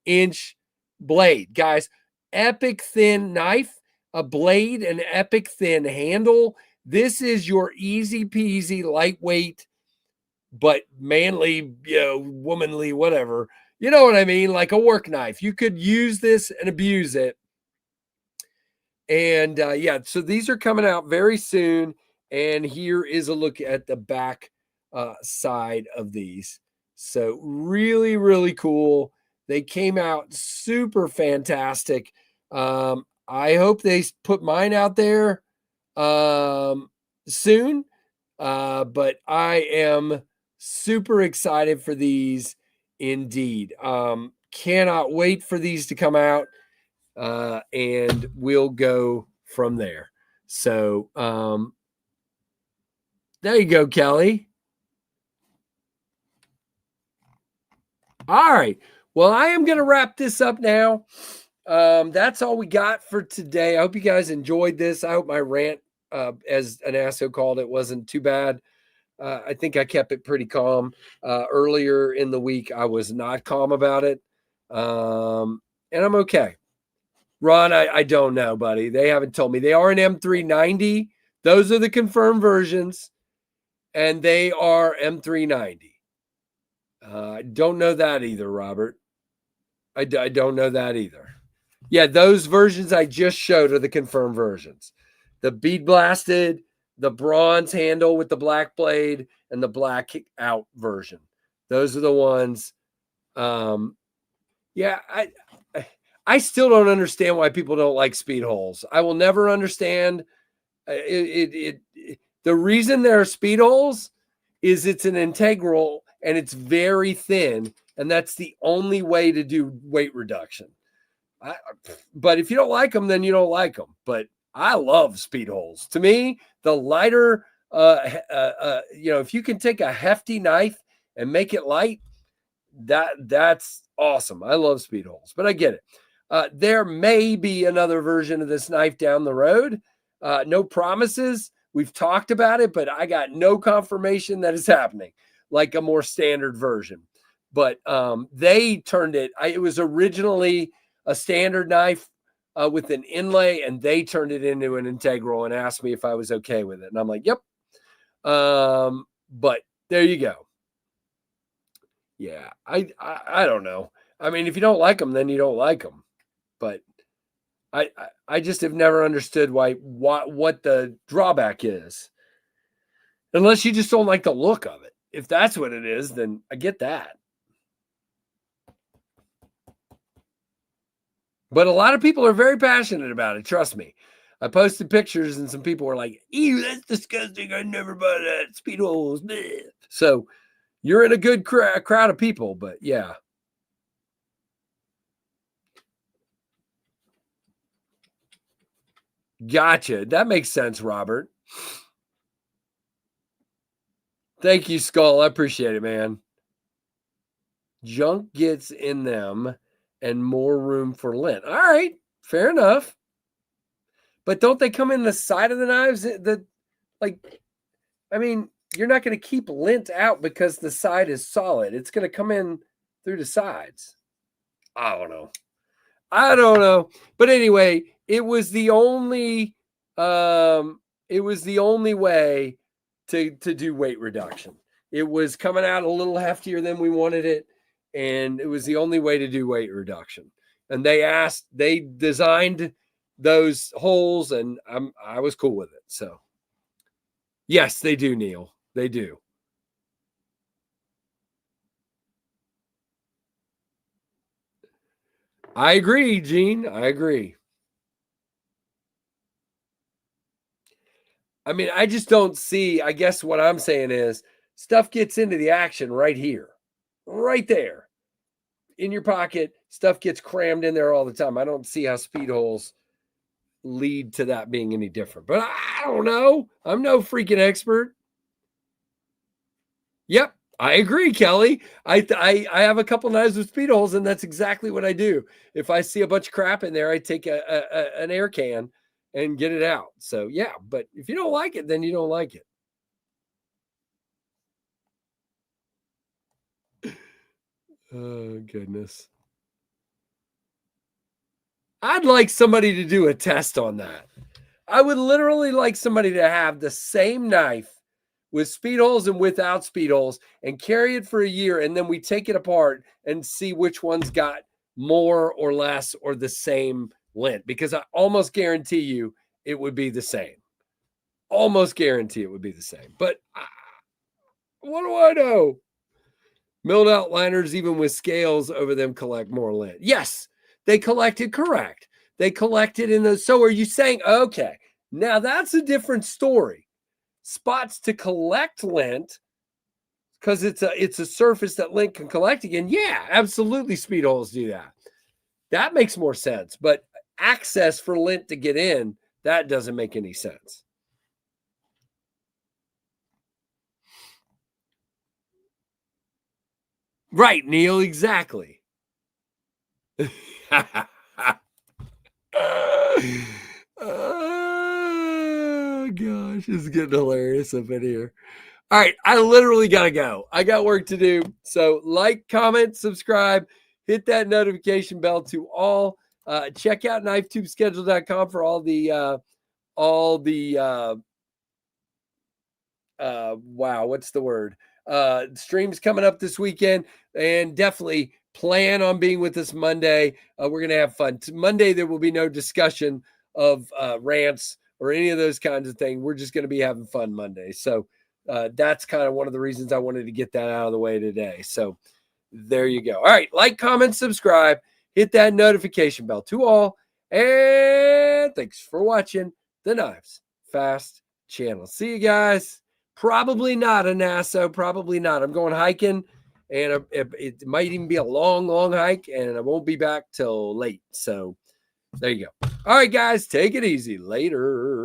inch blade. Guys, epic thin knife, a blade, an epic thin handle. This is your easy peasy, lightweight, but manly, womanly, whatever. You know what I mean? Like a work knife. You could use this and abuse it. And so these are coming out very soon. And here is a look at the back side of these. So really, really cool. They came out super fantastic. I hope they put mine out there soon. But I am super excited for these indeed. Cannot wait for these to come out. And we'll go from there. So there you go, Kelly. All right. Well, I am going to wrap this up now. That's all we got for today. I hope you guys enjoyed this. I hope my rant, as an asshole called it, wasn't too bad. I think I kept it pretty calm. Earlier in the week, I was not calm about it. And I'm okay. Ron, I don't know, buddy. They haven't told me. They are an M390. Those are the confirmed versions. And they are M390. I don't know that either, Robert. I don't know that either. Yeah, those versions I just showed are the confirmed versions. The bead blasted, the bronze handle with the black blade, and the black out version. Those are the ones. I still don't understand why people don't like speed holes. I will never understand it. The reason there are speed holes is it's an integral and it's very thin, and that's the only way to do weight reduction. But if you don't like them, then you don't like them. But I love speed holes. To me, the lighter, if you can take a hefty knife and make it light, that's awesome. I love speed holes, but I get it. There may be another version of this knife down the road. No promises. We've talked about it, but I got no confirmation that it's happening, like a more standard version. But they turned it. It was originally a standard knife with an inlay, and they turned it into an integral and asked me if I was okay with it. And I'm like, yep. But there you go. Yeah, I don't know. I mean, if you don't like them, then you don't like them. But I just have never understood what the drawback is. Unless you just don't like the look of it. If that's what it is, then I get that. But a lot of people are very passionate about it. Trust me. I posted pictures and some people were like, ew, that's disgusting. I never bought that. Speed holes. Bleh. So you're in a good crowd of people, but yeah. Gotcha. That makes sense, Robert. Thank you, Skull. I appreciate it, man. Junk gets in them and more room for lint. All right, fair enough. But don't they come in the side of the knives? I mean, you're not going to keep lint out because the side is solid. It's going to come in through the sides. I don't know. But anyway, it was the only way to do weight reduction. It was coming out a little heftier than we wanted it, and it was the only way to do weight reduction. And they designed those holes, and I was cool with it. So yes, they do, Neil. They do. I agree, Gene. I agree. I mean, I just don't see. I guess what I'm saying is stuff gets into the action right here, right there in your pocket. Stuff gets crammed in there all the time. I don't see how speed holes lead to that being any different, but I don't know. I'm no freaking expert. Yep. I agree, Kelly. I have a couple knives with speed holes, and that's exactly what I do. If I see a bunch of crap in there, I take an air can and get it out. So yeah, but if you don't like it, then you don't like it. Oh goodness. I'd like somebody to do a test on that. I would literally like somebody to have the same knife with speed holes and without speed holes and carry it for a year, and then we take it apart and see which one's got more or less or the same lint, because I almost guarantee you it would be the same. Almost guarantee it would be the same. But what do I know? Milled outliners, even with scales over them, collect more lint. Yes, they collected correct. They collected in those. So are you saying, okay, now that's a different story. Spots to collect lint because it's a surface that lint can collect again. Yeah, absolutely. Speed holes do that. That makes more sense. But access for lint to get in, that doesn't make any sense. Right, Neil, exactly. Oh gosh, it's getting hilarious up in here. All right, I literally gotta go. I got work to do. So like, comment, subscribe, hit that notification bell to all. Check out knifetubeschedule.com for all the wow, what's the word? Streams coming up this weekend, and definitely plan on being with us Monday. We're gonna have fun. Monday there will be no discussion of rants or any of those kinds of things. We're just gonna be having fun Monday. So that's kind of one of the reasons I wanted to get that out of the way today. So there you go. All right, like, comment, subscribe, hit that notification bell to all, and thanks for watching the Knives Fast channel. See you guys. Probably not a NASA. Probably not. I'm going hiking, and it might even be a long, long hike, and I won't be back till late. So there you go. All right, guys, take it easy. Later.